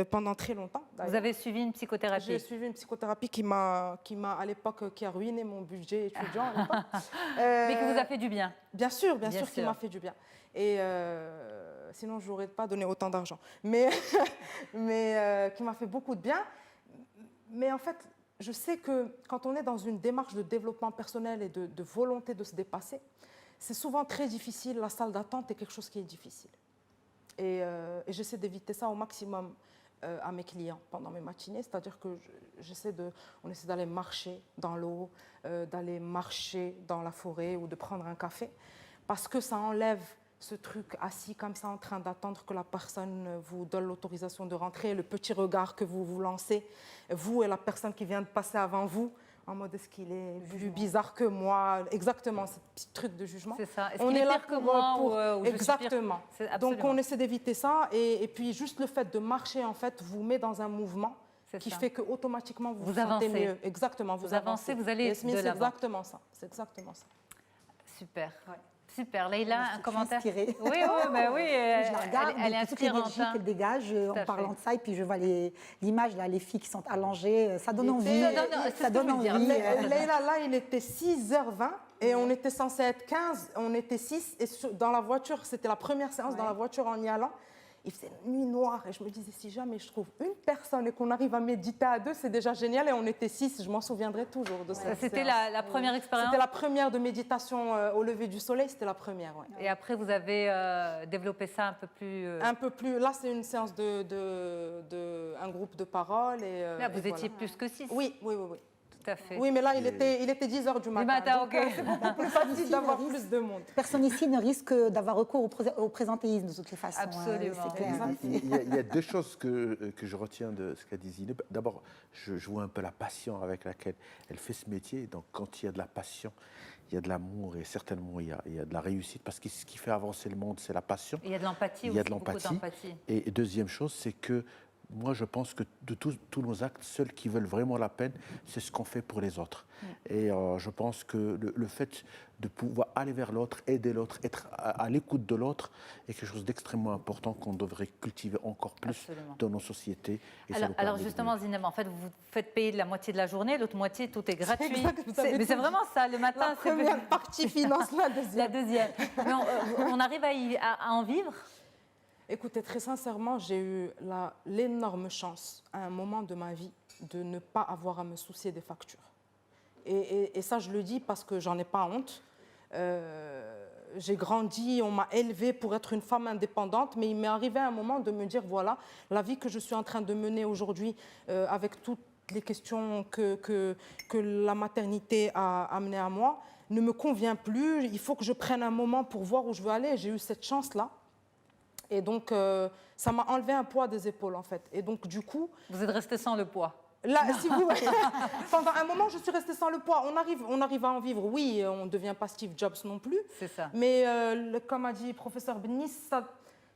pendant très longtemps. Vous avez suivi une psychothérapie. J'ai suivi une psychothérapie qui m'a à l'époque, qui a ruiné mon budget étudiant à l'époque. Mais qui vous a fait du bien. Bien sûr, qui m'a fait du bien. Et sinon, je n'aurais pas donné autant d'argent. Mais qui m'a fait beaucoup de bien. Mais en fait, je sais que quand on est dans une démarche de développement personnel et de volonté de se dépasser, c'est souvent très difficile. La salle d'attente est quelque chose qui est difficile. Et j'essaie d'éviter ça au maximum à mes clients pendant mes matinées. C'est-à-dire que on essaie d'aller marcher dans l'eau, d'aller marcher dans la forêt ou de prendre un café, parce que ça enlève ce truc assis comme ça en train d'attendre que la personne vous donne l'autorisation de rentrer, le petit regard que vous vous lancez, vous et la personne qui vient de passer avant vous, en mode est-ce qu'il est plus bizarre que moi, exactement, ce petit truc de jugement. C'est ça. Est-ce On qu'il est là pire que moi ou je suis pire? exactement. C'est Donc absolument. on essaie d'éviter ça et puis juste le fait de marcher en fait vous met dans un mouvement qui fait que automatiquement vous vous sentez avancez. mieux. Exactement, vous avancez, vous allez Yasmine, de c'est l'avant. exactement ça. C'est exactement ça. Super. Ouais. Super. Leïla, un commentaire? Inspirée. Oui, Je la regarde, elle est toute inspirante. l'énergie hein. qu'elle dégage Tout à en parlant fait. de ça, et puis je vois l'image, là, les filles qui sont allongées, ça donne envie. c'est Ça ce donne que je veux envie. dire. Leïla, là, il était 6h20 et on était censé être 15, on était 6 et dans la voiture, c'était la première séance dans la voiture en y allant. Il faisait nuit noire et je me disais si jamais je trouve une personne et qu'on arrive à méditer à 2, c'est déjà génial. Et on était 6, je m'en souviendrai toujours de cette C'était séance. la première expérience. C'était la première de méditation au lever du soleil, c'était la première. Ouais. Et après, vous avez développé ça un peu plus. Un peu plus. Là, c'est une séance un groupe de parole. Là, vous et étiez voilà. plus que 6. Oui. Tout à fait. Oui, mais là, il était 10h du matin. matin, donc, ok. c'est beaucoup plus facile d'avoir plus de monde. Personne ici ne risque d'avoir recours au présentéisme de toutes les façons. Absolument. C'est clair. Il y a deux choses que je retiens de ce qu'a dit Zineb. D'abord, je vois un peu la passion avec laquelle elle fait ce métier. Donc, quand il y a de la passion, il y a de l'amour et certainement il y a de la réussite. Parce que ce qui fait avancer le monde, c'est la passion. Et il y a de l'empathie aussi. Il y a de beaucoup l'empathie. d'empathie. Et deuxième chose, c'est que moi, je pense que de tous nos actes, ceux qui veulent vraiment la peine, c'est ce qu'on fait pour les autres. Et je pense que le fait de pouvoir aller vers l'autre, aider l'autre, être à l'écoute de l'autre, est quelque chose d'extrêmement important qu'on devrait cultiver encore plus Absolument. dans nos sociétés. Et Alors justement, Zineb, en fait, vous faites payer la moitié de la journée, l'autre moitié, tout est gratuit. exact, vous avez Mais c'est tout vraiment ça, le matin, La première partie finance la deuxième. La deuxième. Mais on arrive à en vivre? Écoutez, très sincèrement, j'ai eu l'énorme chance à un moment de ma vie de ne pas avoir à me soucier des factures. Et ça, je le dis parce que j'en ai pas honte. J'ai grandi, on m'a élevée pour être une femme indépendante, mais il m'est arrivé un moment de me dire, voilà, la vie que je suis en train de mener aujourd'hui, avec toutes les questions que la maternité a amenées à moi, ne me convient plus. Il faut que je prenne un moment pour voir où je veux aller. J'ai eu cette chance-là. Et donc, ça m'a enlevé un poids des épaules, en fait. Et donc, du coup... Vous êtes resté sans le poids? Là, si vous... Pendant un moment, je suis restée sans le poids. On arrive à en vivre. Oui, on ne devient pas Steve Jobs non plus. C'est ça. Mais, comme a dit le professeur Benis,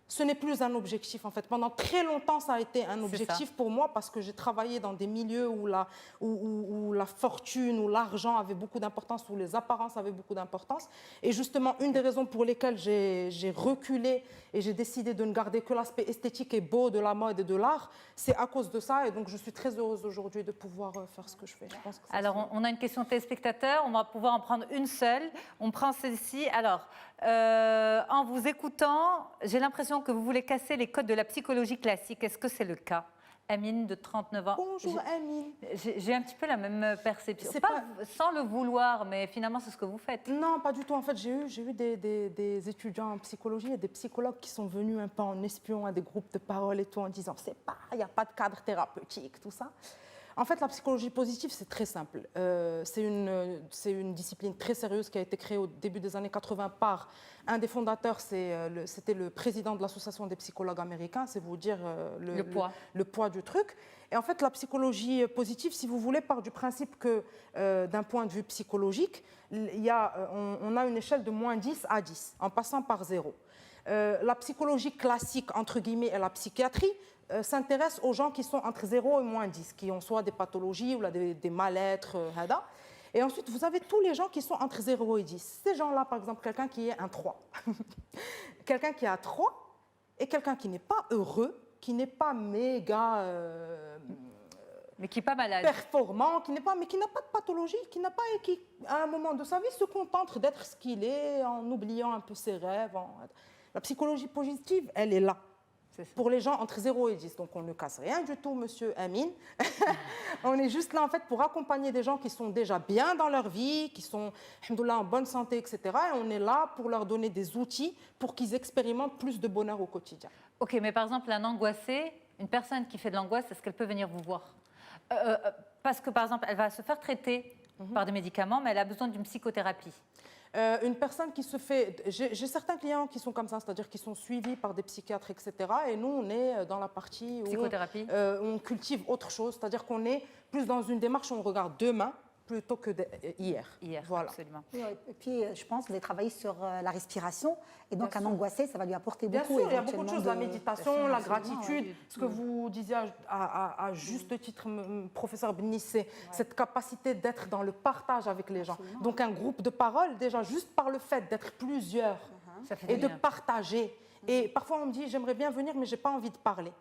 ce n'est plus un objectif, en fait. Pendant très longtemps, ça a été un objectif pour moi parce que j'ai travaillé dans des milieux où la fortune, où l'argent avait beaucoup d'importance, où les apparences avaient beaucoup d'importance. Et justement, une des raisons pour lesquelles j'ai reculé et j'ai décidé de ne garder que l'aspect esthétique et beau de la mode et de l'art, c'est à cause de ça. Et donc, je suis très heureuse aujourd'hui de pouvoir faire ce que je fais. Je pense que alors, on a une question téléspectateur. On va pouvoir en prendre une seule. On prend celle-ci. Alors, en vous écoutant, j'ai l'impression que vous voulez casser les codes de la psychologie classique. Est-ce que c'est le cas? Amine, de 39 ans. Bonjour, Amine. J'ai un petit peu la même perception. C'est pas sans le vouloir, mais finalement, c'est ce que vous faites. Non, pas du tout. En fait, j'ai eu des étudiants en psychologie et des psychologues qui sont venus un peu en espion à des groupes de parole et tout, en disant il n'y a pas de cadre thérapeutique, tout ça. En fait, la psychologie positive, c'est très simple. C'est une discipline très sérieuse qui a été créée au début des années 80 par un des fondateurs, c'était le président de l'Association des psychologues américains, c'est vous dire le poids du truc. Et en fait, la psychologie positive, si vous voulez, part du principe que d'un point de vue psychologique, on a une échelle de moins 10 à 10, en passant par 0. La psychologie classique, entre guillemets, et la psychiatrie s'intéresse aux gens qui sont entre 0 et moins 10, qui ont soit des pathologies ou des mal-être, Et ensuite, vous avez tous les gens qui sont entre 0 et 10. Ces gens-là, par exemple, quelqu'un qui est un 3. Quelqu'un qui a 3 et quelqu'un qui n'est pas heureux, qui n'est pas méga... mais qui n'est pas malade. Performant, mais qui n'a pas de pathologie, qui, à un moment de sa vie, se contente d'être ce qu'il est, en oubliant un peu ses rêves. La psychologie positive, elle est là. Pour les gens entre 0 et 10. Donc on ne casse rien du tout, monsieur Amine. On est juste là en fait pour accompagner des gens qui sont déjà bien dans leur vie, qui sont alhamdoulilah, en bonne santé, etc. Et on est là pour leur donner des outils pour qu'ils expérimentent plus de bonheur au quotidien. Ok, mais par exemple, un angoissé, une personne qui fait de l'angoisse, est-ce qu'elle peut venir vous voir? Parce que par exemple, elle va se faire traiter par des médicaments, mais elle a besoin d'une psychothérapie. Une personne qui se fait... J'ai certains clients qui sont comme ça, c'est-à-dire qui sont suivis par des psychiatres, etc. Et nous, on est dans la partie où on cultive autre chose, c'est-à-dire qu'on est plus dans une démarche où on regarde demain plutôt que hier. Voilà. Absolument. Et puis, je pense que vous avez travaillé sur la respiration. Et donc, un angoissé, ça va lui apporter Bien beaucoup. Sûr, il y a beaucoup de choses, la méditation, la gratitude. Ce que vous disiez à juste titre, professeur Benis, c'est cette capacité d'être dans le partage avec les gens. Absolument. Donc, un groupe de parole, déjà, juste par le fait d'être plusieurs et de partager. Et parfois, on me dit, j'aimerais bien venir, mais je n'ai pas envie de parler.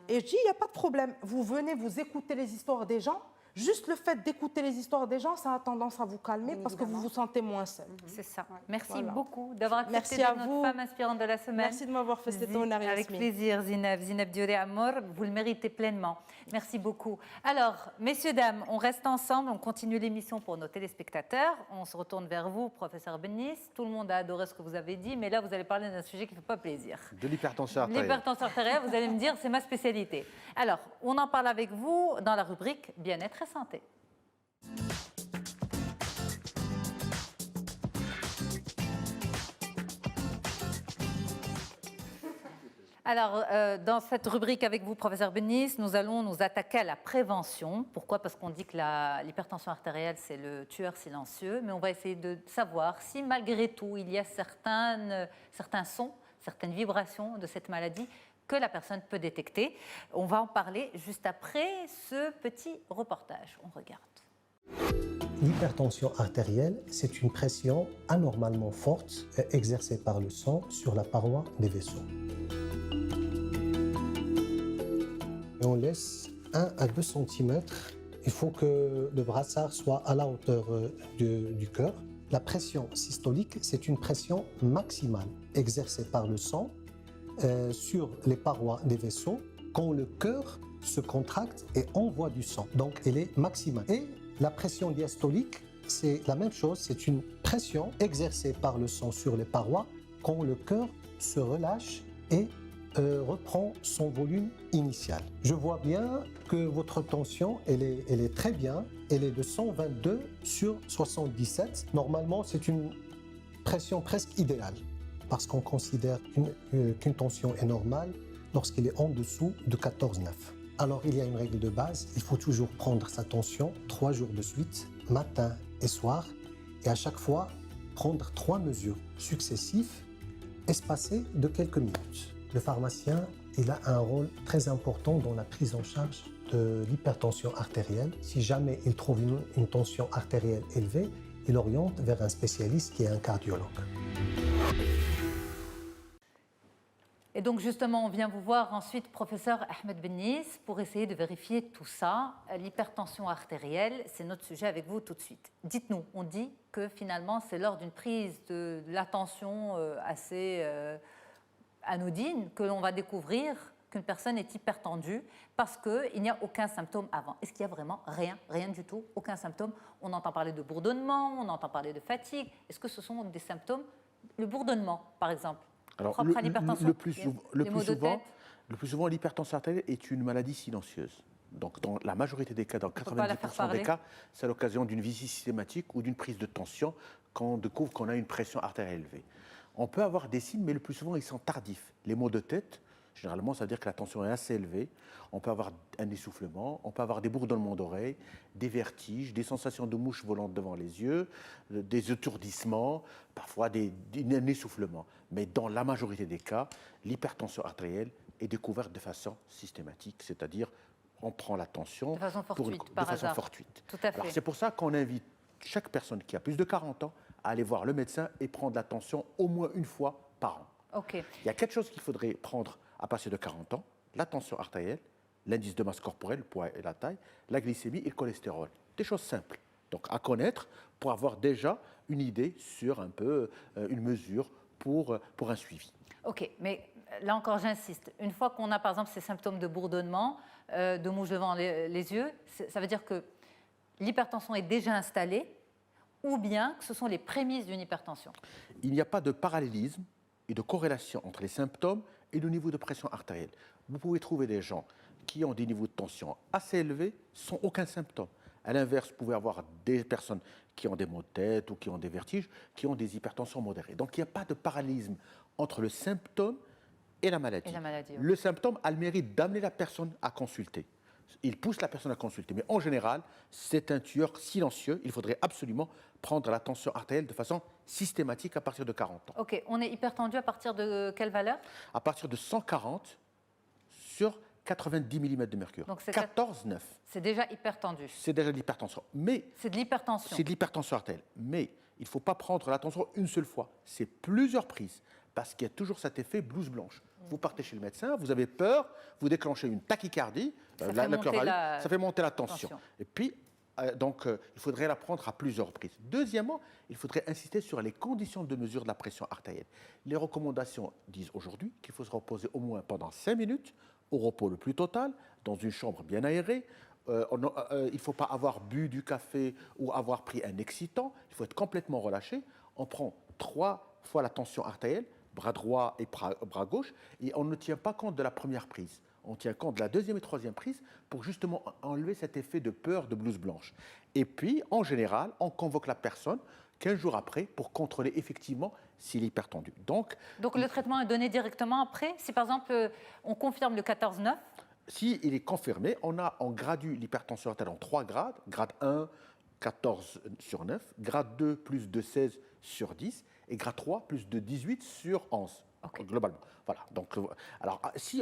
Et je dis, il n'y a pas de problème. Vous venez, vous écoutez les histoires des gens. Juste le fait d'écouter les histoires des gens, ça a tendance à vous calmer parce que vous vous sentez moins seul. C'est ça. Merci beaucoup d'avoir accepté d'être notre femme inspirante de la semaine. Merci de m'avoir fait cet honneur. Avec plaisir, Zineb Dioré Amor, vous le méritez pleinement. Merci beaucoup. Alors, messieurs, dames, on reste ensemble, on continue l'émission pour nos téléspectateurs. On se retourne vers vous, professeur Benis. Tout le monde a adoré ce que vous avez dit, mais là, vous allez parler d'un sujet qui ne fait pas plaisir. De l'hypertension artérielle. L'hypertension artérielle, vous allez me dire, c'est ma spécialité. Alors, on en parle avec vous dans la rubrique Bien-être et santé. Alors, dans cette rubrique avec vous, professeur Benis, nous allons nous attaquer à la prévention. Pourquoi? Parce qu'on dit que l'hypertension artérielle, c'est le tueur silencieux, mais on va essayer de savoir si, malgré tout, il y a certains sons, certaines vibrations de cette maladie que la personne peut détecter. On va en parler juste après ce petit reportage. On regarde. L'hypertension artérielle, c'est une pression anormalement forte exercée par le sang sur la paroi des vaisseaux. Et on laisse 1 à 2 cm. Il faut que le brassard soit à la hauteur du cœur. La pression systolique, c'est une pression maximale exercée par le sang sur les parois des vaisseaux quand le cœur se contracte et envoie du sang. Donc, elle est maximale. Et la pression diastolique, c'est la même chose. C'est une pression exercée par le sang sur les parois quand le cœur se relâche et reprend son volume initial. Je vois bien que votre tension, elle est très bien. Elle est de 122 sur 77. Normalement, c'est une pression presque idéale parce qu'on considère qu'une tension est normale lorsqu'elle est en dessous de 14,9. Alors, il y a une règle de base. Il faut toujours prendre sa tension 3 jours de suite, matin et soir, et à chaque fois, prendre 3 mesures successives, espacées de quelques minutes. Le pharmacien, il a un rôle très important dans la prise en charge de l'hypertension artérielle. Si jamais il trouve une tension artérielle élevée, il oriente vers un spécialiste qui est un cardiologue. Et donc justement, on vient vous voir ensuite, professeur Ahmed Bennis, pour essayer de vérifier tout ça. L'hypertension artérielle, c'est notre sujet avec vous tout de suite. Dites-nous, on dit que finalement, c'est lors d'une prise de la tension assez anodine que l'on va découvrir qu'une personne est hypertendue parce qu'il n'y a aucun symptôme avant. Est-ce qu'il n'y a vraiment rien du tout, aucun symptôme? On entend parler de bourdonnement, on entend parler de fatigue. Est-ce que ce sont des symptômes? Le bourdonnement, par exemple, propre à l'hypertension. Le plus souvent, l'hypertension artérielle est une maladie silencieuse. Donc, dans la majorité des cas, dans 90% des cas, c'est à l'occasion d'une visite systématique ou d'une prise de tension qu'on découvre qu'on a une pression artérielle élevée. On peut avoir des signes, mais le plus souvent, ils sont tardifs. Les maux de tête, généralement, ça veut dire que la tension est assez élevée. On peut avoir un essoufflement, on peut avoir des bourdonnements d'oreilles, des vertiges, des sensations de mouches volantes devant les yeux, des étourdissements, parfois un essoufflement. Mais dans la majorité des cas, l'hypertension artérielle est découverte de façon systématique, c'est-à-dire on prend la tension de façon fortuite. Tout à fait. Alors, c'est pour ça qu'on invite chaque personne qui a plus de 40 ans à aller voir le médecin et prendre la tension au moins une fois par an. Okay. Il y a 4 choses qu'il faudrait prendre à partir de 40 ans: la tension artérielle, l'indice de masse corporelle, le poids et la taille, la glycémie et le cholestérol. Des choses simples, donc à connaître pour avoir déjà une idée sur un peu une mesure pour un suivi. Ok, mais là encore j'insiste, une fois qu'on a par exemple ces symptômes de bourdonnement, de mouches devant les yeux, ça veut dire que l'hypertension est déjà installée ou bien que ce sont les prémices d'une hypertension? Il n'y a pas de parallélisme et de corrélation entre les symptômes et le niveau de pression artérielle. Vous pouvez trouver des gens qui ont des niveaux de tension assez élevés sans aucun symptôme. À l'inverse, vous pouvez avoir des personnes qui ont des maux de tête ou qui ont des vertiges, qui ont des hypertensions modérées. Donc il n'y a pas de parallélisme entre le symptôme et la maladie. Le symptôme a le mérite d'amener la personne à consulter. Il pousse la personne à consulter. Mais en général, c'est un tueur silencieux. Il faudrait absolument prendre la tension artérielle de façon systématique à partir de 40 ans. Ok, on est hypertendu à partir de quelle valeur? À partir de 140 sur 90 mm de mercure. Donc 14,9. C'est déjà hypertendu. C'est déjà de l'hypertension. Mais c'est de l'hypertension. C'est de l'hypertension artérielle. Mais il ne faut pas prendre la tension une seule fois. C'est plusieurs prises. Parce qu'il y a toujours cet effet blouse blanche. Vous partez chez le médecin, vous avez peur, vous déclenchez une tachycardie, ça fait monter la tension. Et puis, il faudrait la prendre à plusieurs reprises. Deuxièmement, il faudrait insister sur les conditions de mesure de la pression artérielle. Les recommandations disent aujourd'hui qu'il faut se reposer au moins pendant 5 minutes, au repos le plus total, dans une chambre bien aérée. Il ne faut pas avoir bu du café ou avoir pris un excitant. Il faut être complètement relâché. On prend 3 fois la tension artérielle, bras droit et bras gauche, et on ne tient pas compte de la première prise. On tient compte de la deuxième et troisième prise pour justement enlever cet effet de peur de blouse blanche. Et puis, en général, on convoque la personne 15 jours après pour contrôler effectivement s'il est hypertendu. Donc le traitement est donné directement après? Si par exemple, on confirme le 14,9? Si il est confirmé, on gradue l'hypertension artérielle en 3 grades. Grade 1, 14 sur 9. Grade 2, plus de 16 sur 10. Et grade 3, plus de 18 sur 11. globalement. Voilà. Donc, alors, si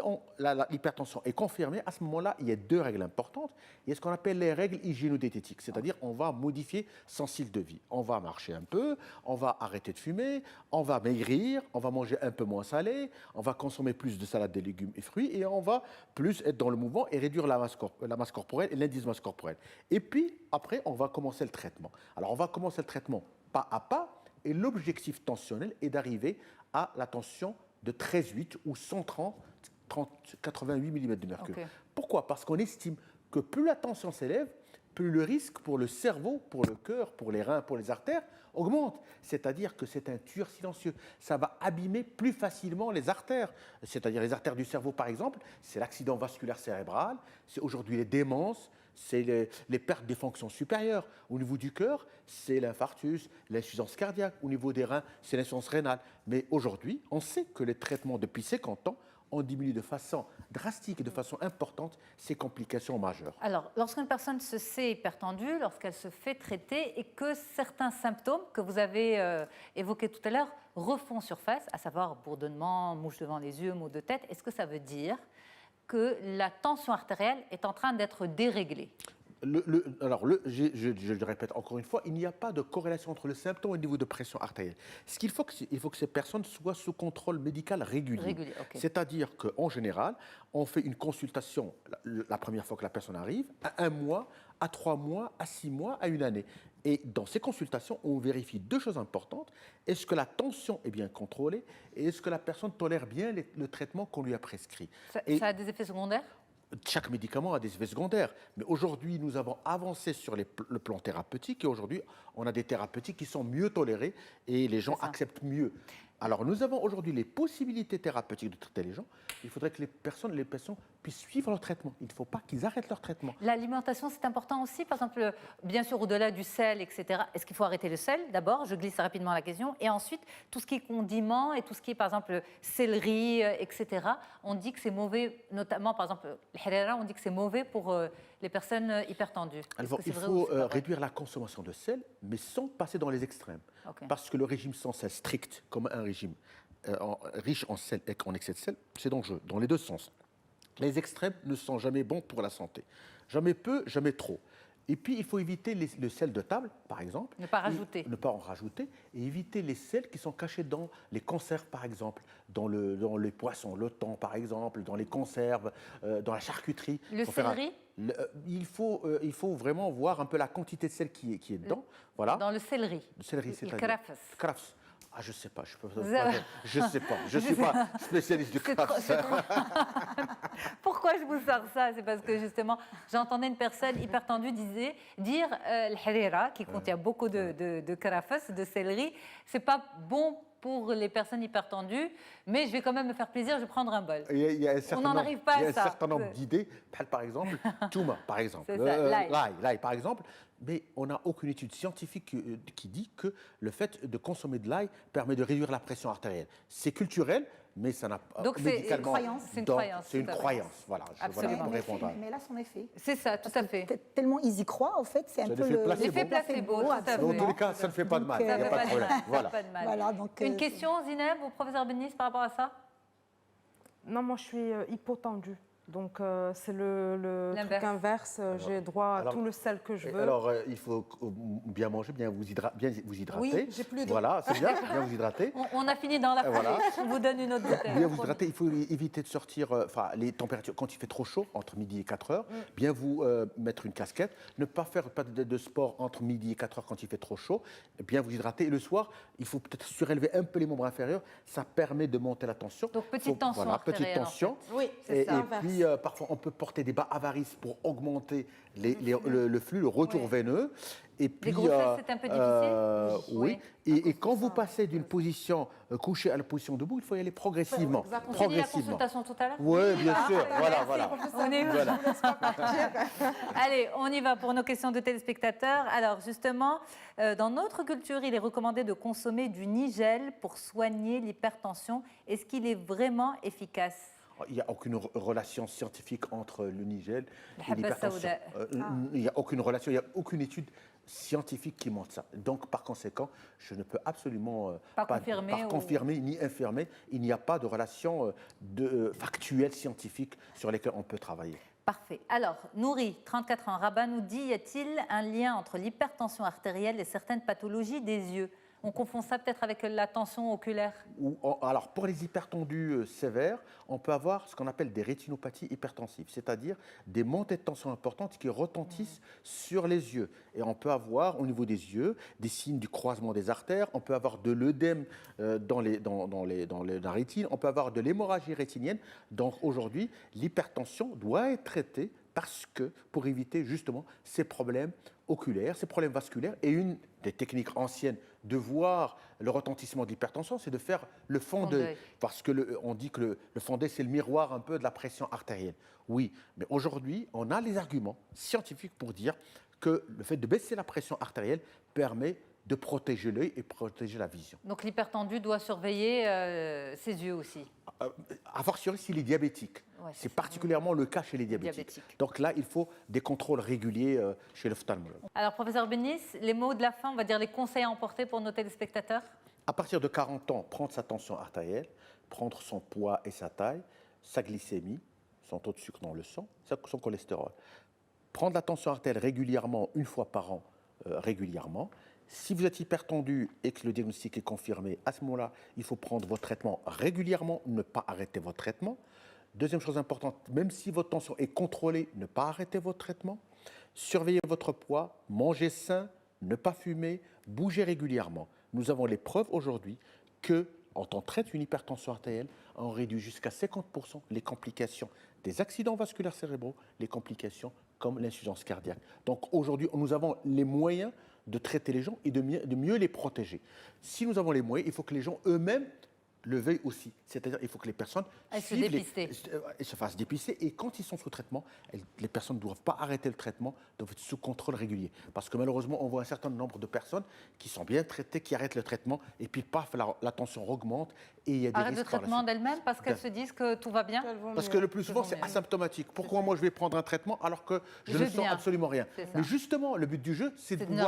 l'hypertension est confirmée, à ce moment-là, il y a deux règles importantes. Il y a ce qu'on appelle les règles hygiéno-diététiques, c'est-à-dire on va modifier son style de vie. On va marcher un peu, on va arrêter de fumer, on va maigrir, on va manger un peu moins salé, on va consommer plus de salade, des légumes et fruits, et on va plus être dans le mouvement et réduire la masse corporelle et l'indice masse corporelle. Et puis, après, on va commencer le traitement. Alors, on va commencer le traitement pas à pas, et l'objectif tensionnel est d'arriver à la tension de 13,8 ou 88 mm de mercure. Pourquoi? Parce qu'on estime que plus la tension s'élève, plus le risque pour le cerveau, pour le cœur, pour les reins, pour les artères augmente. C'est-à-dire que c'est un tueur silencieux. Ça va abîmer plus facilement les artères. C'est-à-dire les artères du cerveau, par exemple, c'est l'accident vasculaire cérébral, c'est aujourd'hui les démences, c'est les pertes des fonctions supérieures. Au niveau du cœur, c'est l'infarctus, l'insuffisance cardiaque. Au niveau des reins, c'est l'insuffisance rénale. Mais aujourd'hui, on sait que les traitements depuis 50 ans on diminue de façon drastique et de façon importante ces complications majeures. Alors, lorsqu'une personne se sait hypertendue, lorsqu'elle se fait traiter et que certains symptômes que vous avez évoqués tout à l'heure refont surface, à savoir bourdonnement, mouche devant les yeux, maux de tête, est-ce que ça veut dire que la tension artérielle est en train d'être déréglée? Je le répète encore une fois, il n'y a pas de corrélation entre le symptôme et le niveau de pression artérielle. Ce qu'il faut, il faut que ces personnes soient sous contrôle médical régulier. C'est-à-dire qu'en général, on fait une consultation la première fois que la personne arrive, à 1 mois, à 3 mois, à 6 mois, à 1 année. Et dans ces consultations, on vérifie deux choses importantes. Est-ce que la tension est bien contrôlée et est-ce que la personne tolère bien le traitement qu'on lui a prescrit? Ça a des effets secondaires? Chaque médicament a des effets secondaires. Mais aujourd'hui, nous avons avancé sur le plan thérapeutique et aujourd'hui, on a des thérapeutiques qui sont mieux tolérées et les gens acceptent mieux. Alors, nous avons aujourd'hui les possibilités thérapeutiques de traiter les gens. Il faudrait que les patients puissent suivre leur traitement. Il ne faut pas qu'ils arrêtent leur traitement. L'alimentation, c'est important aussi. Par exemple, bien sûr, au-delà du sel, etc. Est-ce qu'il faut arrêter le sel? D'abord, je glisse rapidement la question. Et ensuite, tout ce qui est condiments et tout ce qui est, par exemple, céleri, etc. On dit que c'est mauvais, notamment, par exemple, le harira, on dit que c'est mauvais pour les personnes hypertendues. Alors, il faut réduire la consommation de sel, mais sans passer dans les extrêmes. Parce que le régime sans sel strict, comme un régime riche en sel et en excès de sel, c'est dangereux, dans les deux sens. Les extrêmes ne sont jamais bons pour la santé. Jamais peu, jamais trop. Et puis, il faut éviter le sel de table, par exemple. Ne pas rajouter. Ne pas en rajouter. Et éviter les sels qui sont cachés dans les conserves, par exemple. Dans les poissons, le thon, par exemple, dans les conserves, dans la charcuterie. Le céleri il faut vraiment voir un peu la quantité de sel qui est dedans. Voilà. Dans le céleri. Le céleri, c'est-à-dire krafs. Ah, je ne sais pas, je ne sais pas. Je ne suis pas spécialiste du krafs. Pourquoi je vous sors ça? C'est parce que justement, j'entendais une personne hyper tendue dire le harira, qui contient beaucoup de krafs, de céleri, c'est pas bon pour les personnes hypertendues, mais je vais quand même me faire plaisir, je vais prendre un bol. On n'en arrive pas à ça. Il y a un certain nombre d'idées, par exemple, touma, par exemple, l'ail, par exemple, mais on n'a aucune étude scientifique qui dit que le fait de consommer de l'ail permet de réduire la pression artérielle. C'est culturel, mais ça n'a pas donc médicalement... C'est une croyance. C'est une croyance, voilà. Absolument. Voilà, pour répondre. Mais là, son effet. C'est ça, tout à fait. Tellement ils y croient, en fait, c'est un peu l'effet placebo. Dans tous les cas, ça ne fait pas de mal. Il n'y a pas de problème. Voilà. Une question, Zineb, au professeur Benis, par rapport à ça? Non, moi, je suis hypotendue. Donc, c'est le truc inverse. J'ai droit à tout le sel que je veux. Alors, il faut bien manger, bien vous hydrater. Oui, j'ai plus d'eau. Voilà, c'est bien vous hydrater. On a fini dans la voilà. On vous donne une autre bouteille. Bien vous hydrater. Il faut éviter de sortir, les températures, quand il fait trop chaud, entre midi et 4 heures, bien vous mettre une casquette. Ne pas faire de sport entre midi et 4 heures quand il fait trop chaud. Bien vous hydrater. Et le soir, il faut peut-être surélever un peu les membres inférieurs. Ça permet de monter la tension. Donc, petite tension. Voilà, petite tension. En fait. Oui, c'est ça. Et puis, parfois, on peut porter des bas avarices pour augmenter le flux, le retour veineux. Et puis, les grossesses, c'est un peu difficile. Oui. Et quand vous passez d'une position couchée à la position debout, il faut y aller progressivement. On s'est dit la consultation tout à l'heure. Oui, bien sûr. Voilà. On est Allez, on y va pour nos questions de téléspectateurs. Alors, justement, dans notre culture, il est recommandé de consommer du nigel pour soigner l'hypertension. Est-ce qu'il est vraiment efficace? Il n'y a aucune relation scientifique entre le nigel et l'hypertension. Il n'y a aucune relation, il n'y a aucune étude scientifiques qui montrent ça. Donc, par conséquent, je ne peux absolument confirmer ni infirmer. Il n'y a pas de relation factuelle, scientifique sur lesquelles on peut travailler. Parfait. Alors, Nouri, 34 ans, Rabat nous dit, y a-t-il un lien entre l'hypertension artérielle et certaines pathologies des yeux? On confond ça peut-être avec la tension oculaire? Alors, pour les hypertendus sévères, on peut avoir ce qu'on appelle des rétinopathies hypertensives, c'est-à-dire des montées de tension importantes qui retentissent sur les yeux. Et on peut avoir, au niveau des yeux, des signes du croisement des artères, on peut avoir de l'œdème dans la rétine, on peut avoir de l'hémorragie rétinienne. Donc, aujourd'hui, l'hypertension doit être traitée pour éviter justement ces problèmes oculaires, ces problèmes vasculaires. Et une des techniques anciennes de voir le retentissement de l'hypertension, c'est de faire le fond d'œil. Parce qu'on dit que le fond d'œil, c'est le miroir un peu de la pression artérielle. Oui, mais aujourd'hui, on a les arguments scientifiques pour dire que le fait de baisser la pression artérielle permet de protéger l'œil et protéger la vision. Donc l'hypertendu doit surveiller ses yeux aussi. A fortiori s'il est diabétique. Ouais, c'est particulièrement le cas chez les diabétiques. Donc là, il faut des contrôles réguliers chez l'ophtalmologue. Alors, professeur Benis, les mots de la fin, on va dire les conseils à emporter pour nos téléspectateurs? À partir de 40 ans, prendre sa tension artérielle, prendre son poids et sa taille, sa glycémie, son taux de sucre dans le sang, son cholestérol. Prendre la tension artérielle régulièrement, une fois par an, régulièrement. Si vous êtes hypertendu et que le diagnostic est confirmé, à ce moment-là, il faut prendre votre traitement régulièrement, ne pas arrêter votre traitement. Deuxième chose importante, même si votre tension est contrôlée, ne pas arrêter votre traitement. Surveillez votre poids, mangez sain, ne pas fumer, bougez régulièrement. Nous avons les preuves aujourd'hui que, quand on traite une hypertension artérielle, on réduit jusqu'à 50% les complications des accidents vasculaires cérébraux, les complications comme l'insuffisance cardiaque. Donc aujourd'hui, nous avons les moyens de traiter les gens et de mieux les protéger. Si nous avons les moyens, il faut que les gens eux-mêmes le veuillent aussi. C'est-à-dire qu'il faut que les personnes se fassent dépister. Et quand ils sont sous traitement, les personnes ne doivent pas arrêter le traitement, doivent être sous contrôle régulier. Parce que malheureusement, on voit un certain nombre de personnes qui sont bien traitées, qui arrêtent le traitement, et puis paf, la tension augmente. Et il y a des arrêtent le traitement d'elles-mêmes parce qu'elles se disent que tout va bien? Parce que le plus souvent, c'est asymptomatique. Pourquoi moi je vais prendre un traitement alors que je ne sens absolument rien? Mais justement, le but du jeu, c'est de ne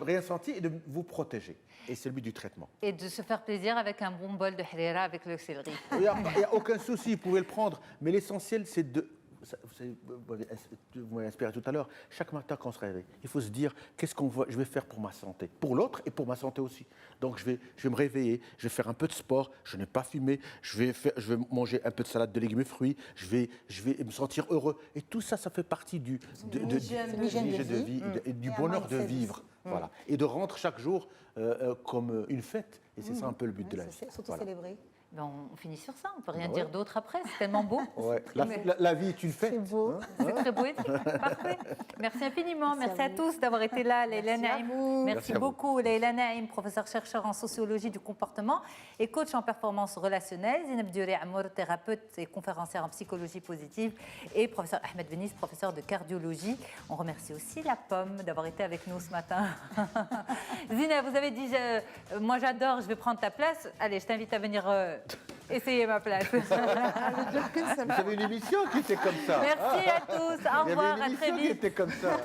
rien sentir et de vous protéger. Et c'est le but du traitement. Et de se faire plaisir avec un bon bol de harira avec le céleri. Il n'y a aucun souci, vous pouvez le prendre. Mais l'essentiel, c'est de... Vous m'avez inspiré tout à l'heure. Chaque matin, quand on se réveille, il faut se dire qu'est-ce que je vais faire pour ma santé, pour l'autre et pour ma santé aussi. Donc, je vais me réveiller, je vais faire un peu de sport, je ne vais pas fumer, je vais manger un peu de salade de légumes et fruits, je vais me sentir heureux. Et tout ça, ça fait partie du hygiène de vie et du bonheur de vivre. Voilà. Et de rendre chaque jour comme une fête. Et c'est ça un peu le but de la vie. Surtout célébrer. Ben on finit sur ça, on ne peut rien dire d'autre après, c'est tellement beau. Ouais. La vie est une fête. C'est beau. C'est très beau. Parfait. Merci infiniment, merci à tous d'avoir été là. Leïla Naïm, merci beaucoup. Leïla Naïm, professeure chercheur en sociologie du comportement et coach en performance relationnelle. Zineb Dioré Amour, thérapeute et conférencière en psychologie positive. Et professeur Ahmed Benis, professeur de cardiologie. On remercie aussi la pomme d'avoir été avec nous ce matin. Zineb, vous avez dit, moi j'adore, je vais prendre ta place. Allez, je t'invite à venir... essayez ma place. Vous avez une émission qui était comme ça. Merci à tous. Au revoir, à très vite. Il y avait une émission qui était comme ça.